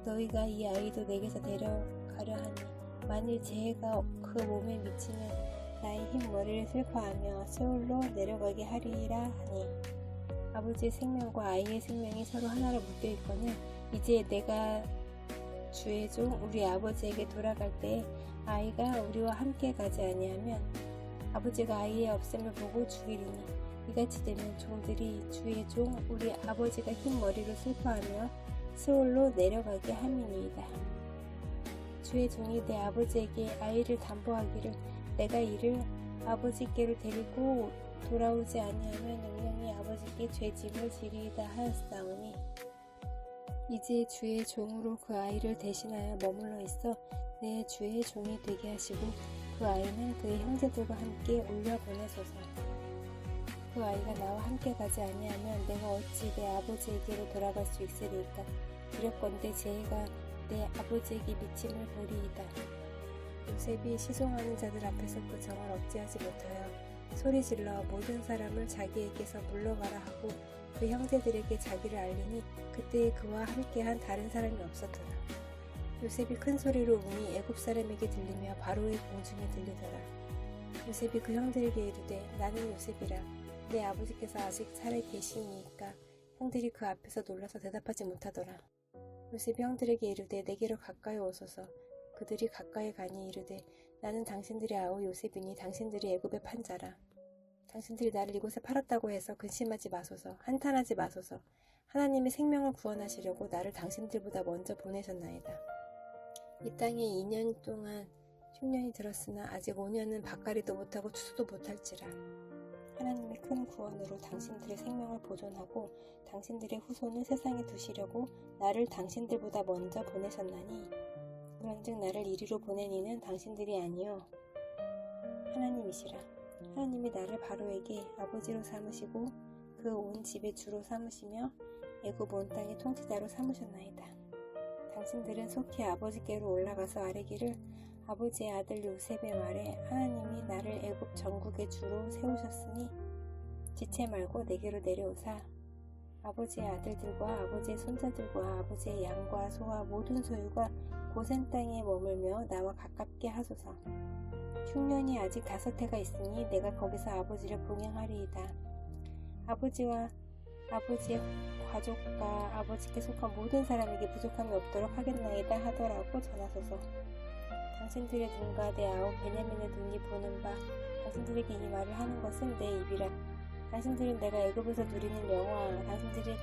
너희가 이 아이도 내게서 데려가려 하니 만일 재해가 그 몸에 미치면 나의 흰 머리를 슬퍼하며 세월로 내려가게 하리라 하니 아버지의 생명과 아이의 생명이 서로 하나로 묶여있거늘 이제 내가 주의 종 우리 아버지에게 돌아갈 때 아이가 우리와 함께 가지 아니하면 아버지가 아이의 없음을 보고 죽이리니 이같이 되면 종들이 주의 종 우리 아버지가 흰 머리로 슬퍼하며 스올로 내려가게 함이니이다. 주의 종이 내 아버지에게 아이를 담보하기를 내가 이를 아버지께로 데리고 돌아오지 아니하면 영영이 아버지께 죄짐을 지리이다 하였사오니 이제 주의 종으로 그 아이를 대신하여 머물러 있어 내 주의 종이 되게 하시고 그 아이는 그의 형제들과 함께 올려보내소서. 그 아이가 나와 함께 가지 아니하면 내가 어찌 내 아버지에게로 돌아갈 수 있으리까. 두렵건대 재해가 내 아버지에게 미침을 보리이다. 요셉이 시종하는 자들 앞에서 그 정을 억제하지 못하여 소리질러 모든 사람을 자기에게서 물러가라 하고 그 형제들에게 자기를 알리니 그때에 그와 함께한 다른 사람이 없었더라. 요셉이 큰 소리로 우니 애굽 사람에게 들리며 바로의 공중에 들리더라. 요셉이 그 형들에게 이르되 나는 요셉이라. 내 아버지께서 아직 살아 계시니까 형들이 그 앞에서 놀라서 대답하지 못하더라. 요셉이 형들에게 이르되 내게로 가까이 오소서. 그들이 가까이 가니 이르되 나는 당신들의 아우 요셉이니 당신들이 애굽에 판 자라. 당신들이 나를 이곳에 팔았다고 해서 근심하지 마소서. 한탄하지 마소서. 하나님이 생명을 구원하시려고 나를 당신들보다 먼저 보내셨나이다. 이 땅에 2년 동안 흉년이 들었으나 아직 5년은 밭갈이도 못하고 추수도 못할지라. 하나님의 큰 구원으로 당신들의 생명을 보존하고 당신들의 후손을 세상에 두시려고 나를 당신들보다 먼저 보내셨나니 그런즉 나를 이리로 보낸 이는 당신들이 아니요 하나님이시라. 하나님이 나를 바로에게 아버지로 삼으시고 그 온 집의 주로 삼으시며 애굽 온 땅의 통치자로 삼으셨나이다. 당신들은 속히 아버지께로 올라가서 아뢰기를 아버지의 아들 요셉의 말에 하나님이 나를 애굽 전국의 주로 세우셨으니 지체 말고 내게로 내려오사 아버지의 아들들과 아버지의 손자들과 아버지의 양과 소와 모든 소유가 고센 땅에 머물며 나와 가깝게 하소서. 흉년이 아직 5해가 있으니 내가 거기서 아버지를 봉양하리이다. 아버지와 아버지의 가족과 아버지께 속한 모든 사람에게 부족함이 없도록 하겠나이다 하더라고 전하소서. 당신들의 눈과 내 아우 베냐민의 눈이 보는 바 당신들에게 이 말을 하는 것은 내 입이라. 당신들은 내가 애굽에서 누리는 영광, 당신들이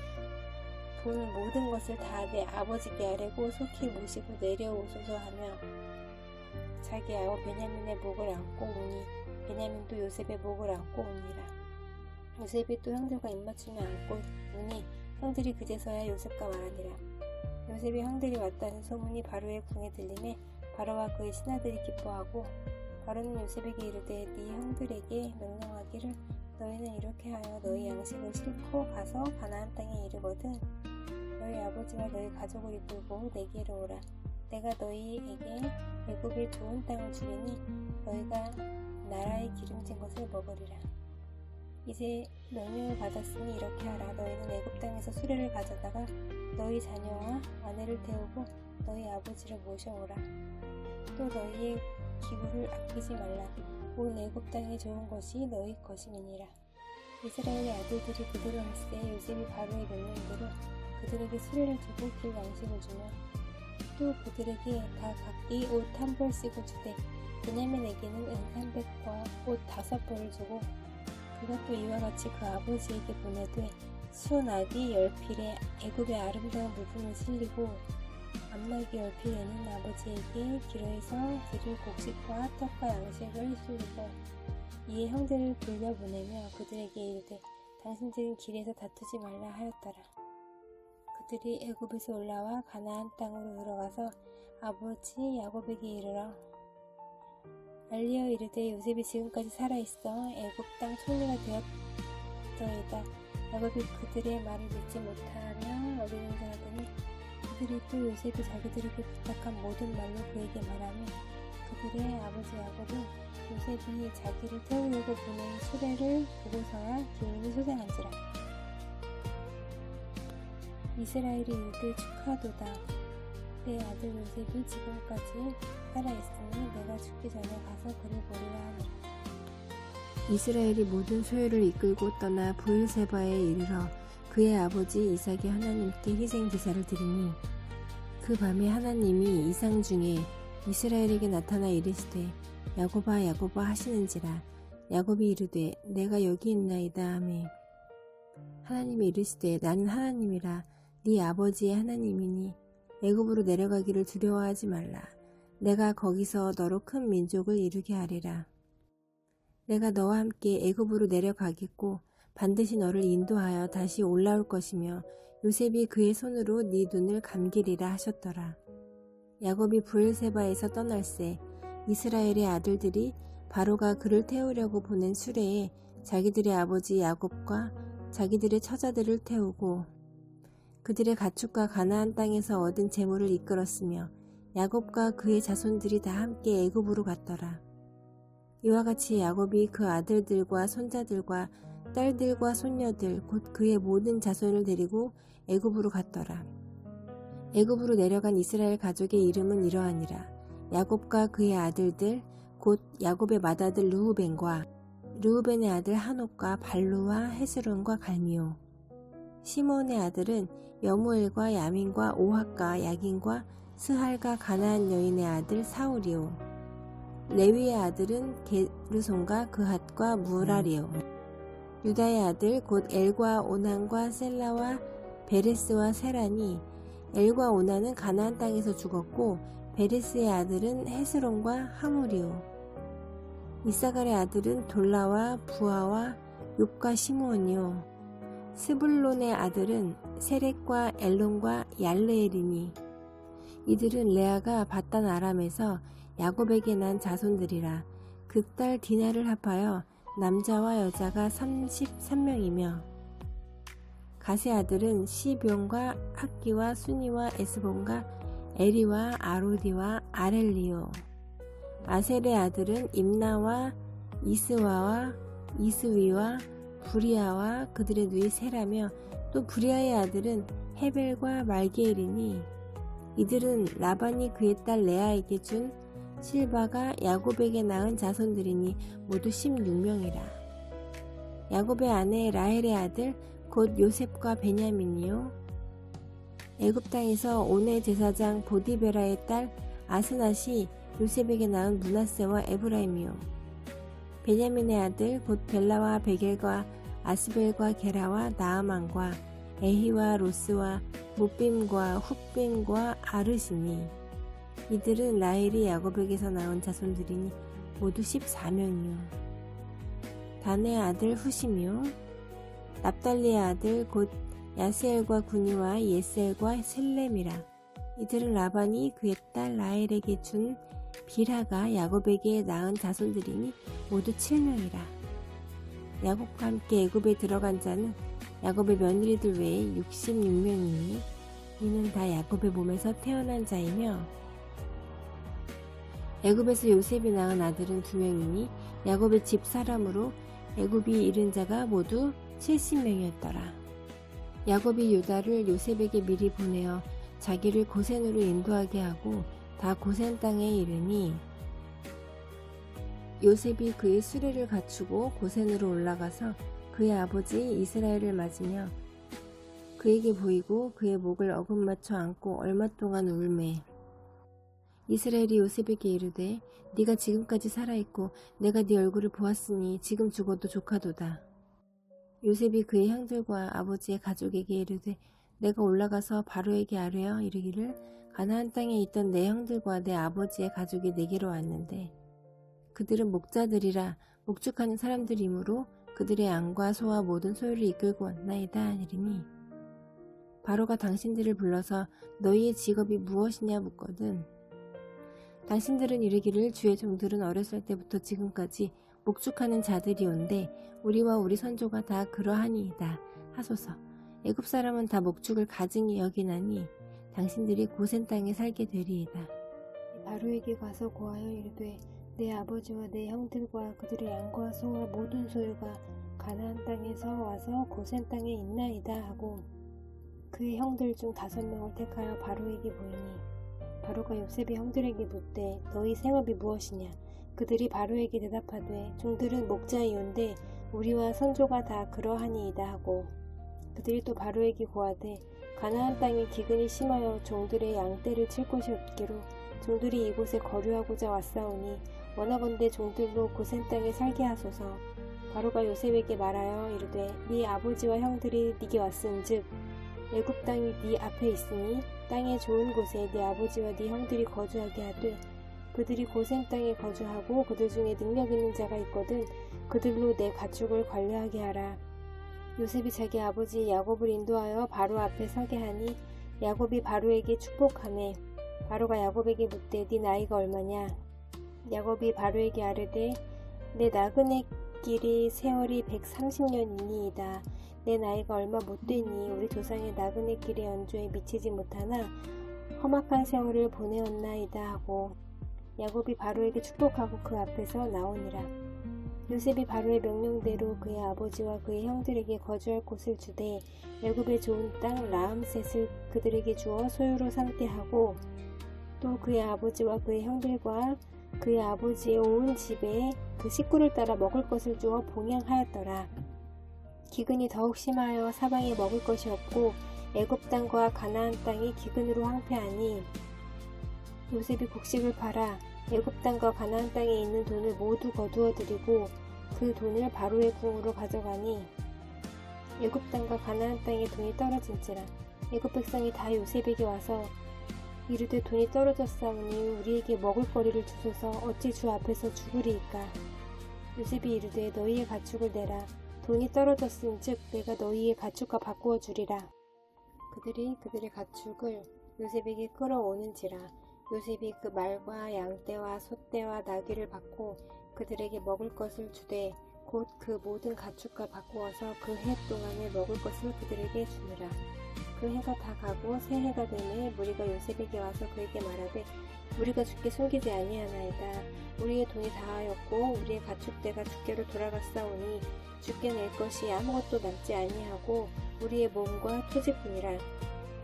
본 모든 것을 다 내 아버지께 아뢰고 속히 모시고 내려오소서 하며 자기 아우 베냐민의 목을 안고 오니 베냐민도 요셉의 목을 안고 오니라. 요셉이 또 형들과 입맞추며 안고 오니 형들이 그제서야 요셉과 말하니라. 요셉이 형들이 왔다는 소문이 바로의 궁에 들리매 바로와 그의 신하들이 기뻐하고 바로는 요셉에게 이르되 네 형들에게 명령하기를 너희는 이렇게 하여 너희 양식을 싣고 가서 가나안 땅에 이르거든 너희 아버지와 너희 가족을 이끌고 내게로 오라. 내가 너희에게 애굽의 좋은 땅을 주리니 너희가 나라의 기름진 것을 먹으리라. 이제 명령을 받았으니 이렇게 하라. 너희는 애굽 땅에서 수레를 가져다가 너희 자녀와 아내를 태우고 너희 아버지를 모셔오라. 또 너희의 기구를 아끼지 말라. 온 애굽 땅에 좋은 것이 너희 것임이니라. 이스라엘의 아들들이 그대로 할세 요셉이 바로의 명령대로 그들에게 수레를 주고 길 양식을 주며 또 그들에게 다 각기 옷 한 벌 씩을 주되 베냐민에게는 은 300과 옷 5벌을 주고 그가 또 이와 같이 그 아버지에게 보내되 수나귀 10필에 애굽의 아름다운 물품을 실리고 암나귀 10필에는 아버지에게 기로에서 드릴 곡식과 떡과 양식을 실리고 이에 형들을 돌려보내며 그들에게 이르되 당신들은 길에서 다투지 말라 하였더라. 그들이 애굽에서 올라와 가나안 땅으로 들어가서 아버지 야곱에게 이르러 알리어 이르되 요셉이 지금까지 살아있어 애굽 땅 총리가 되었더이다. 야곱이 그들의 말을 믿지 못하며 어리둥절하더니 그들이 또 요셉이 자기들에게 부탁한 모든 말로 그에게 말하며 그들의 아버지 야곱은 요셉이 자기를 태우려고 보낸 수레를 보고서야 기운이 솟아난지라. 이스라엘이 이르되 축하도다. 내 아들 요셉이 지금까지 살아있으니 내가 죽기 전에 가서 그를 보리라 하니라. 이스라엘이 모든 소유를 이끌고 떠나 브엘세바에 이르러 그의 아버지 이삭이 하나님께 희생 제사를 드리니 그 밤에 하나님이 이상 중에 이스라엘에게 나타나 이르시되 야곱아 야곱아 하시는지라. 야곱이 이르되 내가 여기 있나이다 하매 하나님이 이르시되 나는 하나님이라 네 아버지의 하나님이니 애굽으로 내려가기를 두려워하지 말라. 내가 거기서 너로 큰 민족을 이루게 하리라. 내가 너와 함께 애굽으로 내려가겠고 반드시 너를 인도하여 다시 올라올 것이며 요셉이 그의 손으로 네 눈을 감기리라 하셨더라. 야곱이 브엘세바에서 떠날새 이스라엘의 아들들이 바로가 그를 태우려고 보낸 수레에 자기들의 아버지 야곱과 자기들의 처자들을 태우고 그들의 가축과 가나안 땅에서 얻은 재물을 이끌었으며 야곱과 그의 자손들이 다 함께 애굽으로 갔더라. 이와 같이 야곱이 그 아들들과 손자들과 딸들과 손녀들 곧 그의 모든 자손을 데리고 애굽으로 갔더라. 애굽으로 내려간 이스라엘 가족의 이름은 이러하니라. 야곱과 그의 아들들 곧 야곱의 맏아들 르우벤과 르우벤의 아들 한옥과 발루와 헤스론과 갈미오. 시몬의 아들은 여무엘과 야민과 오핫과 야긴과 스할과 가나안 여인의 아들 사울이요. 레위의 아들은 게르손과 그핫과 무라리요. 유다의 아들 곧 엘과 오난과 셀라와 베레스와 세란이 엘과 오난은 가나안 땅에서 죽었고 베레스의 아들은 헤스론과 하물이요. 이사갈의 아들은 돌라와 부하와 욥과 시므온이요. 스불론의 아들은 세렉과 엘론과 얄레엘이니 이들은 레아가 바단 아람에서 야곱에게 난 자손들이라. 그 딸 디나를 합하여 남자와 여자가 33명이며 가세 아들은 시병과 학기와 수니와 에스본과 에리와 아로디와 아렐리요. 아셀의 아들은 임나와 이스와와 이스위와 부리아와 그들의 누이 세라며 또 부리아의 아들은 헤벨과 말게엘이니 이들은 라반이 그의 딸 레아에게 준 실바가 야곱에게 낳은 자손들이니 모두 16명이라. 야곱의 아내 라헬의 아들 곧 요셉과 베냐민이요. 애굽 땅에서 온의 제사장 보디베라의 딸 아스낫이 요셉에게 낳은 므낫세와 에브라임이요. 베냐민의 아들 곧 벨라와 베겔과 아스벨과 게라와 나아만과 에히와 로스와 무빔과 훗빔과 아르시니 이들은 라헬이 야곱에게서 나온 자손들이니 모두 14명이요. 단의 아들 후시며 납달리의 아들 곧 야스엘과 구니와 예셀과 셀렘이라. 이들은 라반이 그의 딸 라헬에게 준 빌하가 야곱에게 낳은 자손들이니 모두 7명이라. 야곱과 함께 애굽에 들어간 자는 야곱의 며느리들 외에 66명이니 이는 다 야곱의 몸에서 태어난 자이며 애굽에서 요셉이 낳은 아들은 2명이니 야곱의 집 사람으로 애굽이 잃은 자가 모두 70명이었더라. 야곱이 유다를 요셉에게 미리 보내어 자기를 고센으로 인도하게 하고 다 고센 땅에 이르니 요셉이 그의 수레를 갖추고 고센으로 올라가서 그의 아버지 이스라엘을 맞으며 그에게 보이고 그의 목을 어긋맞춰 안고 얼마 동안 울매 이스라엘이 요셉에게 이르되 네가 지금까지 살아있고 내가 네 얼굴을 보았으니 지금 죽어도 조카도다. 요셉이 그의 형들과 아버지의 가족에게 이르되 내가 올라가서 바로에게 아뢰어 이르기를 가나안 땅에 있던 내 형들과 내 아버지의 가족이 내게로 왔는데 그들은 목자들이라 목축하는 사람들이므로 그들의 양과 소와 모든 소유를 이끌고 왔나이다 이르니 바로가 당신들을 불러서 너희의 직업이 무엇이냐 묻거든 당신들은 이르기를 주의 종들은 어렸을 때부터 지금까지 목축하는 자들이온데 우리와 우리 선조가 다 그러하니이다 하소서. 애굽 사람은 다 목축을 가증히 여기나니 당신들이 고센 땅에 살게 되리이다. 바로에게 가서 고하여 이르되 내 아버지와 내 형들과 그들의 양과 소와 모든 소유가 가나안 땅에서 와서 고센 땅에 있나이다 하고 그의 형들 중 5명을 택하여 바로에게 보이니 바로가 요셉의 형들에게 묻되 너희 생업이 무엇이냐 그들이 바로에게 대답하되 종들은 목자이온데 우리와 선조가 다 그러하니이다 하고 그들이 또 바로에게 고하되 가나안 땅에 기근이 심하여 종들의 양떼를 칠 곳이 없기로 종들이 이곳에 거류하고자 왔사오니 원하건대 종들로 고센 땅에 살게 하소서. 바로가 요셉에게 말하여 이르되 네 아버지와 형들이 네게 왔은즉 애굽 땅이 네 앞에 있으니 땅의 좋은 곳에 네 아버지와 네 형들이 거주하게 하되 그들이 고센 땅에 거주하고 그들 중에 능력 있는 자가 있거든 그들로 내 가축을 관리하게 하라. 요셉이 자기 아버지 야곱을 인도하여 바로 앞에 서게 하니 야곱이 바로에게 축복하매 바로가 야곱에게 묻되 네 나이가 얼마냐. 야곱이 바로에게 아뢰되 내 나그네 길이 세월이 130년이니이다. 내 나이가 얼마 못되니 우리 조상의 나그네 길의 연조에 미치지 못하나 험악한 세월을 보내었나이다 하고 야곱이 바로에게 축복하고 그 앞에서 나오니라. 요셉이 바로의 명령대로 그의 아버지와 그의 형들에게 거주할 곳을 주되 애굽의 좋은 땅 라암셋을 그들에게 주어 소유로 삼게 하고 또 그의 아버지와 그의 형들과 그의 아버지의 온 집에 그 식구를 따라 먹을 것을 주어 봉양하였더라. 기근이 더욱 심하여 사방에 먹을 것이 없고 애굽 땅과 가나안 땅이 기근으로 황폐하니 요셉이 곡식을 팔아 애굽 땅과 가나안 땅에 있는 돈을 모두 거두어 들이고 그 돈을 바로의 궁으로 가져가니 애굽 땅과 가나안 땅에 돈이 떨어진지라. 애굽 백성이 다 요셉에게 와서 이르되 돈이 떨어졌사오니 우리에게 먹을 거리를 주소서. 어찌 주 앞에서 죽으리이까. 요셉이 이르되 너희의 가축을 내라. 돈이 떨어졌은즉 내가 너희의 가축과 바꾸어 주리라. 그들이 그들의 가축을 요셉에게 끌어오는지라. 요셉이 그 말과 양떼와 소떼와 나귀를 받고 그들에게 먹을 것을 주되 곧 그 모든 가축과 바꾸어서 그 해 동안에 먹을 것을 그들에게 주니라. 그 해가 다 가고 새 해가 되매 무리가 요셉에게 와서 그에게 말하되 우리가 주께 숨기지 아니하나이다. 우리의 돈이 다하였고 우리의 가축대가 주께로 돌아갔사오니 주께 낼 것이 아무것도 남지 아니하고 우리의 몸과 토지뿐이라.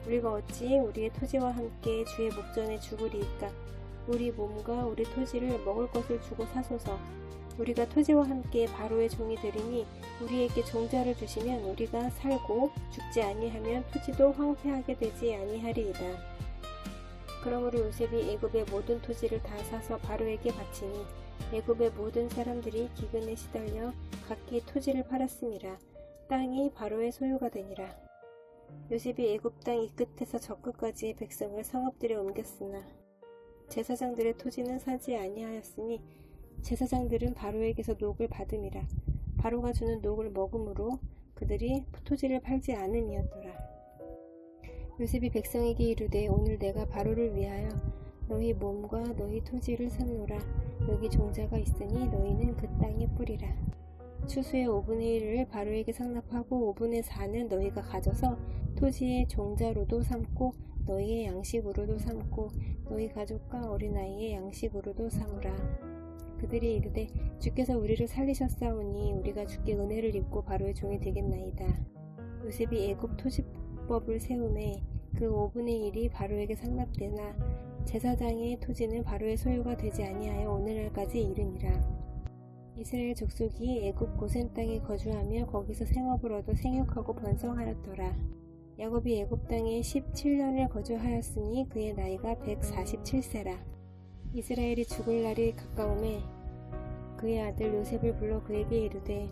우리가 어찌 우리의 토지와 함께 주의 목전에 죽으리이까. 우리 몸과 우리 토지를 먹을 것을 주고 사소서. 우리가 토지와 함께 바로의 종이 되리니 우리에게 종자를 주시면 우리가 살고 죽지 아니하면 토지도 황폐하게 되지 아니하리이다. 그러므로 요셉이 애굽의 모든 토지를 다 사서 바로에게 바치니 애굽의 모든 사람들이 기근에 시달려 각기 토지를 팔았음이라. 땅이 바로의 소유가 되니라. 요셉이 애굽 땅 이 끝에서 저 끝까지의 백성을 성읍들에 옮겼으나 제사장들의 토지는 사지 아니하였으니 제사장들은 바로에게서 녹을 받음이라. 바로가 주는 녹을 먹음으로 그들이 토지를 팔지 않음이었더라. 요셉이 백성에게 이르되 오늘 내가 바로를 위하여 너희 몸과 너희 토지를 샀노라. 여기 종자가 있으니 너희는 그 땅에 뿌리라. 추수의 5분의 1을 바로에게 상납하고 5분의 4는 너희가 가져서 토지의 종자로도 삼고 너희의 양식으로도 삼고 너희 가족과 어린아이의 양식으로도 삼으라. 그들이 이르되 주께서 우리를 살리셨사오니 우리가 주께 은혜를 입고 바로의 종이 되겠나이다. 요셉이 애굽 토지법을 세우매 그 5분의 1이 바로에게 상납되나 제사장의 토지는 바로의 소유가 되지 아니하여 오늘날까지 이르니라. 이스라엘 족속이 애굽 고센 땅에 거주하며 거기서 생업을 얻어 생육하고 번성하였더라. 야곱이 애굽 땅에 17년을 거주하였으니 그의 나이가 147세라. 이스라엘이 죽을 날이 가까우매 그의 아들 요셉을 불러 그에게 이르되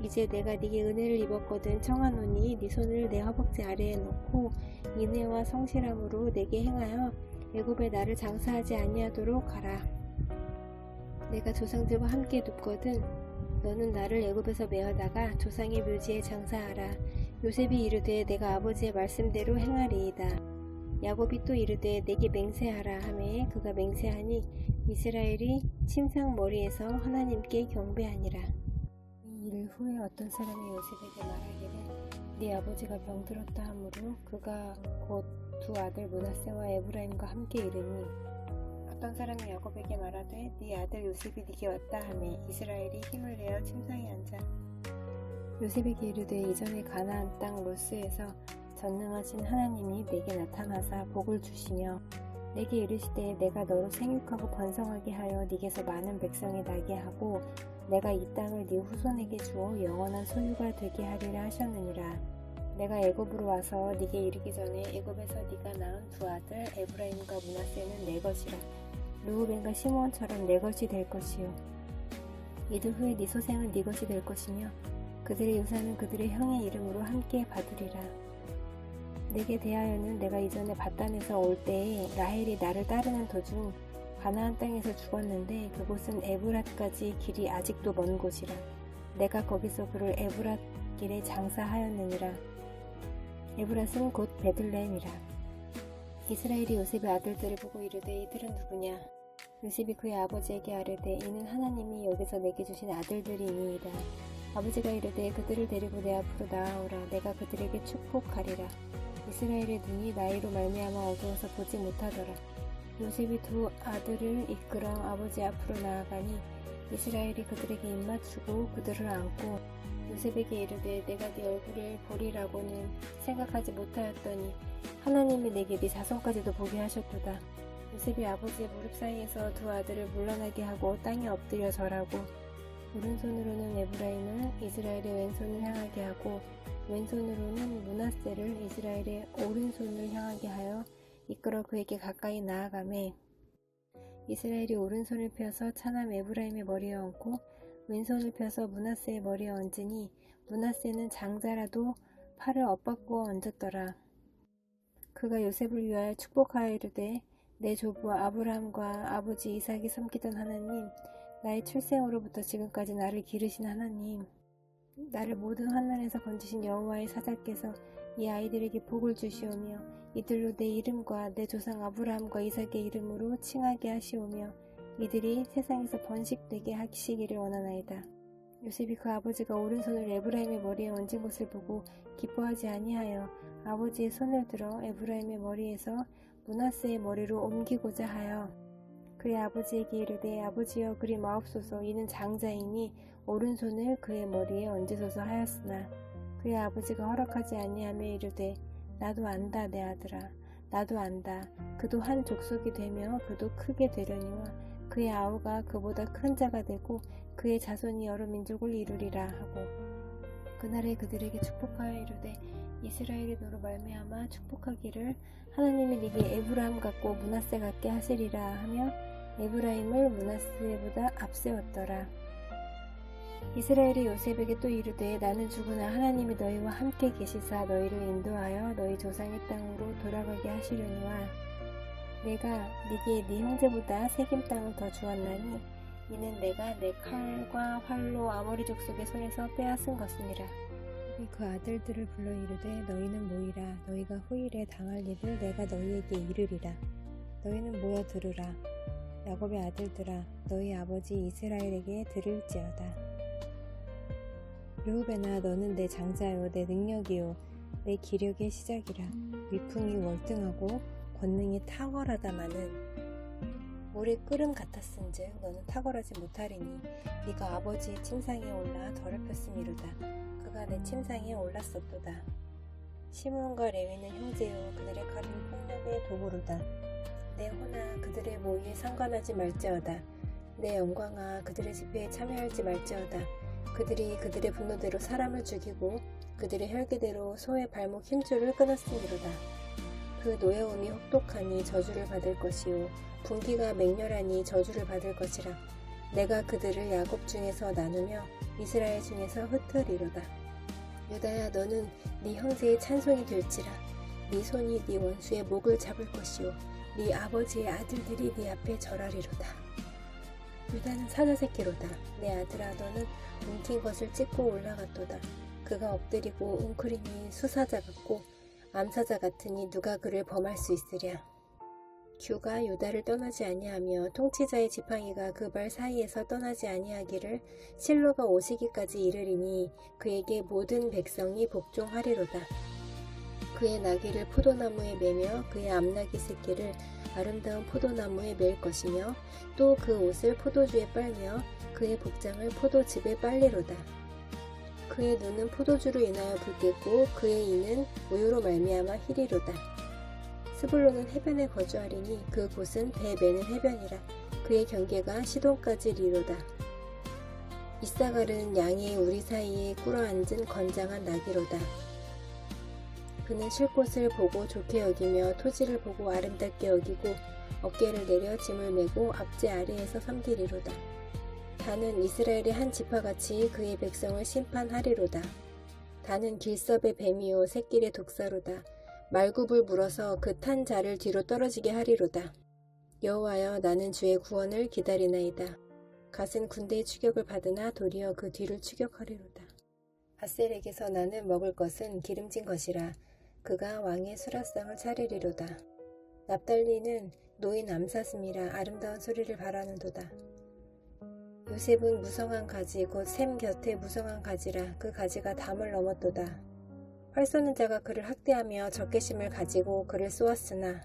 이제 내가 네게 은혜를 입었거든 청하노니 네 손을 내 허벅지 아래에 놓고 인애와 성실함으로 내게 행하여 애굽에 나를 장사하지 아니하도록 하라. 내가 조상들과 함께 눕거든 너는 나를 애굽에서 메어다가 조상의 묘지에 장사하라. 요셉이 이르되 내가 아버지의 말씀대로 행하리이다. 야곱이 또 이르되 내게 맹세하라 하매 그가 맹세하니 이스라엘이 침상 머리에서 하나님께 경배하니라. 이 일 후에 어떤 사람이 요셉에게 말하기를 네 아버지가 병들었다 하므로 그가 곧 두 아들 므낫세와 에브라임과 함께 이르니 어떤 사람이 야곱에게 말하되 네 아들 요셉이 네게 왔다 하매 이스라엘이 힘을 내어 침상에 앉아 요셉에게 이르되 이전에 가나안 땅 로스에서 전능하신 하나님이 내게 나타나사 복을 주시며 내게 이르시되 내가 너로 생육하고 번성하게 하여 네게서 많은 백성이 나게 하고 내가 이 땅을 네 후손에게 주어 영원한 소유가 되게 하리라 하셨느니라. 내가 애굽으로 와서 네게 이르기 전에 애굽에서 네가 낳은 두 아들 에브라임과 므낫세는 내 것이라. 르우벤과 시므온처럼 내 것이 될 것이요 이들 후에 네 소생은 네 것이 될 것이며 그들의 유산은 그들의 형의 이름으로 함께 받으리라. 내게 대하여는 내가 이전에 바단에서 올 때에 라헬이 나를 따르는 도중 가나안 땅에서 죽었는데 그곳은 에브랏까지 길이 아직도 먼 곳이라. 내가 거기서 그를 에브랏 길에 장사하였느니라. 에브랏은 곧 베들레헴이라. 이스라엘이 요셉의 아들들을 보고 이르되 이들은 누구냐? 요셉이 그의 아버지에게 아뢰되 이는 하나님이 여기서 내게 주신 아들들이니이다. 아버지가 이르되 그들을 데리고 내 앞으로 나아오라. 내가 그들에게 축복하리라. 이스라엘의 눈이 나이로 말미암아 어두워서 보지 못하더라. 요셉이 두 아들을 이끌어 아버지 앞으로 나아가니 이스라엘이 그들에게 입맞추고 그들을 안고 요셉에게 이르되 내가 네 얼굴을 보리라고는 생각하지 못하였더니 하나님이 내게 네 자손까지도 보게 하셨도다. 요셉이 아버지의 무릎 사이에서 두 아들을 물러나게 하고 땅에 엎드려 절하고 오른손으로는 에브라임을 이스라엘의 왼손을 향하게 하고 왼손으로는 므낫세를 이스라엘의 오른손을 향하게 하여 이끌어 그에게 가까이 나아가매 이스라엘이 오른손을 펴서 차남 에브라임의 머리에 얹고 왼손을 펴서 므낫세의 머리에 얹으니 므낫세는 장자라도 팔을 엇바꾸어 얹었더라. 그가 요셉을 위하여 축복하여 이르되 내 조부 아브라함과 아버지 이삭이 섬기던 하나님, 나의 출생으로부터 지금까지 나를 기르신 하나님, 나를 모든 환난에서 건지신 여호와의 사자께서 이 아이들에게 복을 주시오며 이들로 내 이름과 내 조상 아브라함과 이삭의 이름으로 칭하게 하시오며 이들이 세상에서 번식되게 하시기를 원하나이다. 요셉이 그 아버지가 오른손을 에브라임의 머리에 얹은 것을 보고 기뻐하지 아니하여 아버지의 손을 들어 에브라임의 머리에서 므낫세의 머리로 옮기고자 하여 그의 아버지에게 이르되 아버지여 그리 마옵소서 이는 장자이니 오른손을 그의 머리에 얹으소서 하였으나 그의 아버지가 허락하지 아니하며 이르되 나도 안다 내 아들아 나도 안다 그도 한 족속이 되며 그도 크게 되려니와 그의 아우가 그보다 큰 자가 되고 그의 자손이 여러 민족을 이루리라 하고 그날에 그들에게 축복하여 이르되 이스라엘이 너로 말미암아 축복하기를 하나님이 네게 에브라임 같고 므낫세 같게 하시리라 하며 에브라임을 므낫세보다 앞세웠더라. 이스라엘이 요셉에게 또 이르되 나는 죽으나 하나님이 너희와 함께 계시사 너희를 인도하여 너희 조상의 땅으로 돌아가게 하시려니와 내가 네게 네 형제보다 세겜 땅을 더 주었나니 이는 내가 내 칼과 활로 아모리 족속의 손에서 빼앗은 것이니라. 그 아들들을 불러 이르되 너희는 모이라. 너희가 후일에 당할 일을 내가 너희에게 이르리라. 너희는 모여 들으라. 야곱의 아들들아, 너희 아버지 이스라엘에게 들을지어다. 르우벤아, 너는 내 장자요 내 능력이요 내 기력의 시작이라. 위풍이 월등하고 권능이 탁월하다마는 물의 끓음 같았은즉 너는 탁월하지 못하리니 네가 아버지의 침상에 올라 더럽혔음이로다. 그가 내 침상에 올랐었도다. 시므온과 레위는 형제요 그들의 칼은 폭력의 도구로다. 내 호나 그들의 모의에 상관하지 말지어다. 내 영광아 그들의 집회에 참여하지 말지어다. 그들이 그들의 분노대로 사람을 죽이고 그들의 혈기대로 소의 발목 힘줄을 끊었음이로다. 그 노여움이 혹독하니 저주를 받을 것이요 분기가 맹렬하니 저주를 받을 것이라. 내가 그들을 야곱 중에서 나누며 이스라엘 중에서 흩으리로다. 유다야, 너는 네 형제의 찬송이 될지라. 네 손이 네 원수의 목을 잡을 것이요 네 아버지의 아들들이 네 앞에 절하리로다. 유다는 사자새끼로다. 내 아들아, 너는 움킨 것을 찢고 올라갔도다. 그가 엎드리고 웅크리니 수사자 같고 암사자 같으니 누가 그를 범할 수 있으랴. 규가 유다를 떠나지 아니하며 통치자의 지팡이가 그 발 사이에서 떠나지 아니하기를 실로가 오시기까지 이르리니 그에게 모든 백성이 복종하리로다. 그의 나귀를 포도나무에 매며 그의 암나귀 새끼를 아름다운 포도나무에 맬 것이며 또 그 옷을 포도주에 빨며 그의 복장을 포도즙에 빨리로다. 그의 눈은 포도주로 인하여 붉겠고 그의 이는 우유로 말미암아 희리로다. 스불론은 해변에 거주하리니 그 곳은 배 매는 해변이라. 그의 경계가 시돈까지 리로다. 이사갈은 양의 우리 사이에 꿇어앉은 건장한 나귀로다. 그는 쉴 곳을 보고 좋게 여기며 토지를 보고 아름답게 여기고 어깨를 내려 짐을 메고 앞제 아래에서 섬기리로다. 다는 이스라엘의 한 지파같이 그의 백성을 심판하리로다. 다는 길섭의 뱀이요 새길의 독사로다. 말굽을 물어서 그 탄 자를 뒤로 떨어지게 하리로다. 여호와여, 나는 주의 구원을 기다리나이다. 갓은 군대의 추격을 받으나 도리어 그 뒤를 추격하리로다. 아셀에게서 나는 먹을 것은 기름진 것이라. 그가 왕의 수라상을 차리리로다. 납달리는 노인 암사슴이라 아름다운 소리를 바라는도다. 요셉은 무성한 가지 곧 샘 곁에 무성한 가지라. 그 가지가 담을 넘었도다. 활 쏘는 자가 그를 학대하며 적개심을 가지고 그를 쏘았으나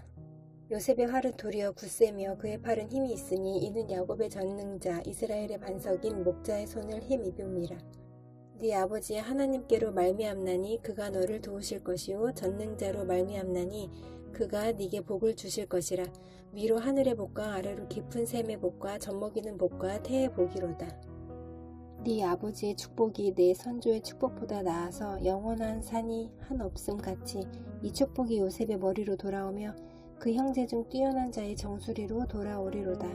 요셉의 활은 도리어 굳세며 그의 팔은 힘이 있으니 이는 야곱의 전능자 이스라엘의 반석인 목자의 손을 힘입음이라. 네 아버지의 하나님께로 말미암나니 그가 너를 도우실 것이요 전능자로 말미암나니 그가 네게 복을 주실 것이라. 위로 하늘의 복과 아래로 깊은 샘의 복과 젖먹이는 복과 태의 복이로다. 네 아버지의 축복이 내 선조의 축복보다 나아서 영원한 산이 한 없음 같이 이 축복이 요셉의 머리로 돌아오며 그 형제 중 뛰어난 자의 정수리로 돌아오리로다.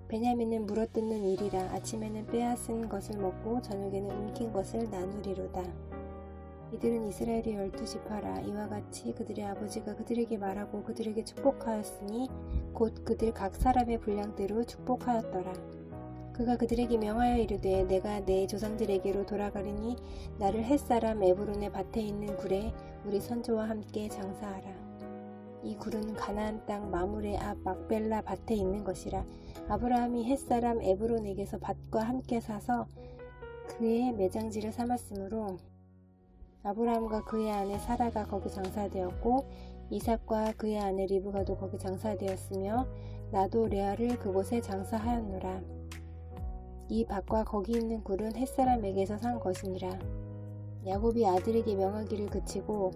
베냐민은 물어뜯는 일이라. 아침에는 빼앗은 것을 먹고 저녁에는 움킨 것을 나누리로다. 이들은 이스라엘의 12지파라. 이와 같이 그들의 아버지가 그들에게 말하고 그들에게 축복하였으니 곧 그들 각 사람의 분량대로 축복하였더라. 그가 그들에게 명하여 이르되 내가 내 조상들에게로 돌아가리니 나를 햇사람 에브론의 밭에 있는 굴에 우리 선조와 함께 장사하라. 이 굴은 가나안 땅 마물의 앞 막벨라 밭에 있는 것이라. 아브라함이 햇사람 에브론에게서 밭과 함께 사서 그의 매장지를 삼았으므로 아브라함과 그의 아내 사라가 거기 장사되었고 이삭과 그의 아내 리브가도 거기 장사되었으며 나도 레아를 그곳에 장사하였노라. 이 밭과 거기 있는 굴은 햇사람에게서 산 것이니라. 야곱이 아들에게 명하기를 그치고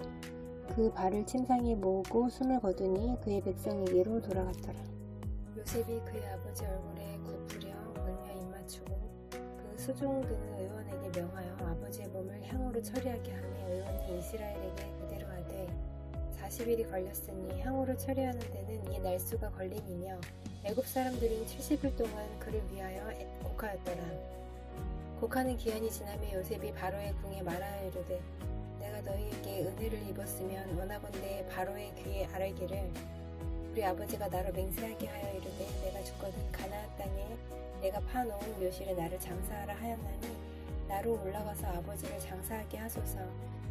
그 발을 침상에 모으고 숨을 거두니 그의 백성에게로 돌아갔더라. 요셉이 그의 아버지 얼굴에 굽으려 울며 입맞추고 그 수종드는 의원에게 명하여 아버지의 몸을 향으로 처리하게 하며 의원이 이스라엘에게 그대로 하되 40일이 걸렸으니 향후로 처리하는 데는 이 날수가 걸림이며 애굽 사람들은 70일 동안 그를 위하여 애곡하였더라. 곡하는 기한이 지나며 요셉이 바로의 궁에 말하여 이르되 내가 너희에게 은혜를 입었으면 원하건대 바로의 귀에 아뢰기를 우리 아버지가 나로 맹세하게 하여 이르되 내가 죽거든 가나안 땅에 내가 파놓은 묘실에 나를 장사하라 하였나니 나로 올라가서 아버지를 장사하게 하소서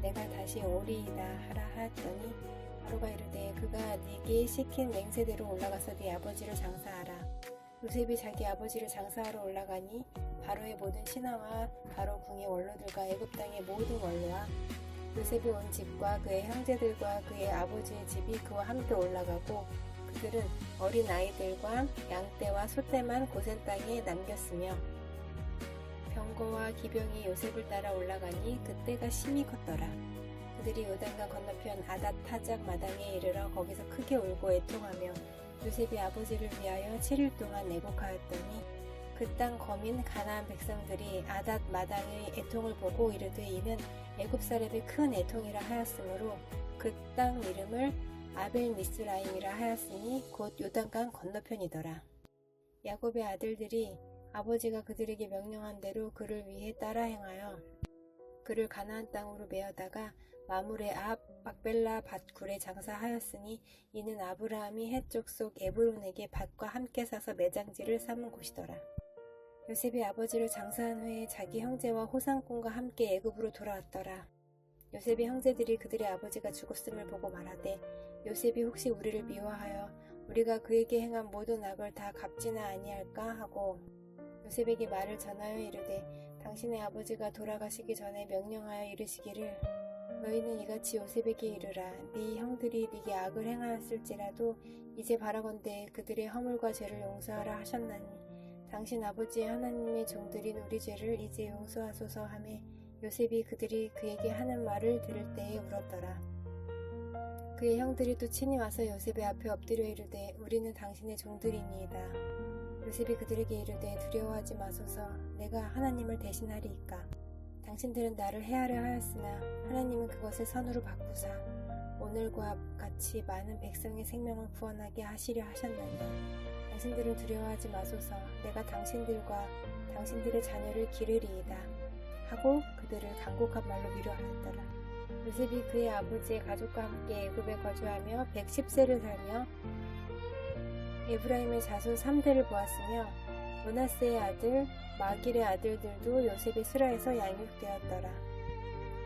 내가 다시 오리이다 하라 하였더니 바로가 이르되 그가 네게 시킨 맹세대로 올라가서 네 아버지를 장사하라. 요셉이 자기 아버지를 장사하러 올라가니 바로의 모든 신하와 바로 궁의 원로들과 애굽 땅의 모든 원로와 요셉이 온 집과 그의 형제들과 그의 아버지의 집이 그와 함께 올라가고 그들은 어린 아이들과 양떼와 소떼만 고센 땅에 남겼으며 병거와 기병이 요셉을 따라 올라가니 그때가 심히 컸더라. 그들이 요단강 건너편 아닷 타작 마당에 이르러 거기서 크게 울고 애통하며 요셉이 아버지를 위하여 7일 동안 애곡하였더니 그 땅 거민 가나안 백성들이 아닷 마당의 애통을 보고 이르되 이는 애굽 사람의 큰 애통이라 하였으므로 그 땅 이름을 아벨 미스라임이라 하였으니 곧 요단강 건너편이더라. 야곱의 아들들이 아버지가 그들에게 명령한 대로 그를 위해 따라 행하여 그를 가나안 땅으로 메어다가 마물의 앞 막벨라 밭굴에 장사하였으니 이는 아브라함이 헷 족속 에브론에게 밭과 함께 사서 매장지를 삼은 곳이더라. 요셉이 아버지를 장사한 후에 자기 형제와 호상꾼과 함께 애굽으로 돌아왔더라. 요셉의 형제들이 그들의 아버지가 죽었음을 보고 말하되 요셉이 혹시 우리를 미워하여 우리가 그에게 행한 모든 악을 다 갚지는 아니할까 하고 요셉에게 말을 전하여 이르되 당신의 아버지가 돌아가시기 전에 명령하여 이르시기를 너희는 이같이 요셉에게 이르라 네 형들이 네게 악을 행하였을지라도 이제 바라건대 그들의 허물과 죄를 용서하라 하셨나니 당신 아버지의 하나님의 종들인 우리 죄를 이제 용서하소서 하매 요셉이 그들이 그에게 하는 말을 들을 때에 울었더라. 그의 형들이 또 친히 와서 요셉의 앞에 엎드려 이르되 우리는 당신의 종들이니이다. 요셉이 그들에게 이르되 두려워하지 마소서 내가 하나님을 대신하리이까. 당신들은 나를 해하려 하였으나 하나님은 그것을 선으로 바꾸사 오늘과 같이 많은 백성의 생명을 구원하게 하시려 하셨나니 당신들은 두려워하지 마소서 내가 당신들과 당신들의 자녀를 기르리이다 하고 그들을 간곡한 말로 위로하였더라. 요셉이 그의 아버지의 가족과 함께 애굽에 거주하며 110세를 살며 에브라임의 자손 3대를 보았으며 므낫세의 아들 마길의 아들들도 요셉의 수라에서 양육되었더라.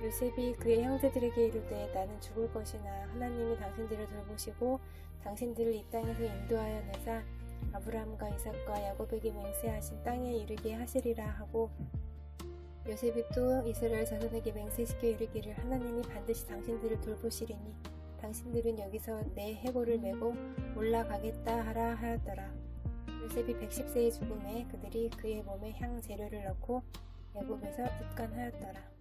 요셉이 그의 형제들에게 이르되 나는 죽을 것이나 하나님이 당신들을 돌보시고 당신들을 이 땅에서 인도하여 내사 아브라함과 이삭과 야곱에게 맹세하신 땅에 이르게 하시리라 하고 요셉이 또 이스라엘 자손에게 맹세시켜 이르기를 하나님이 반드시 당신들을 돌보시리니 당신들은 여기서 내 해골을 메고 올라가겠다 하라 하였더라. 요셉이 110세의 죽음에 그들이 그의 몸에 향 재료를 넣고 애굽에서 입간하였더라.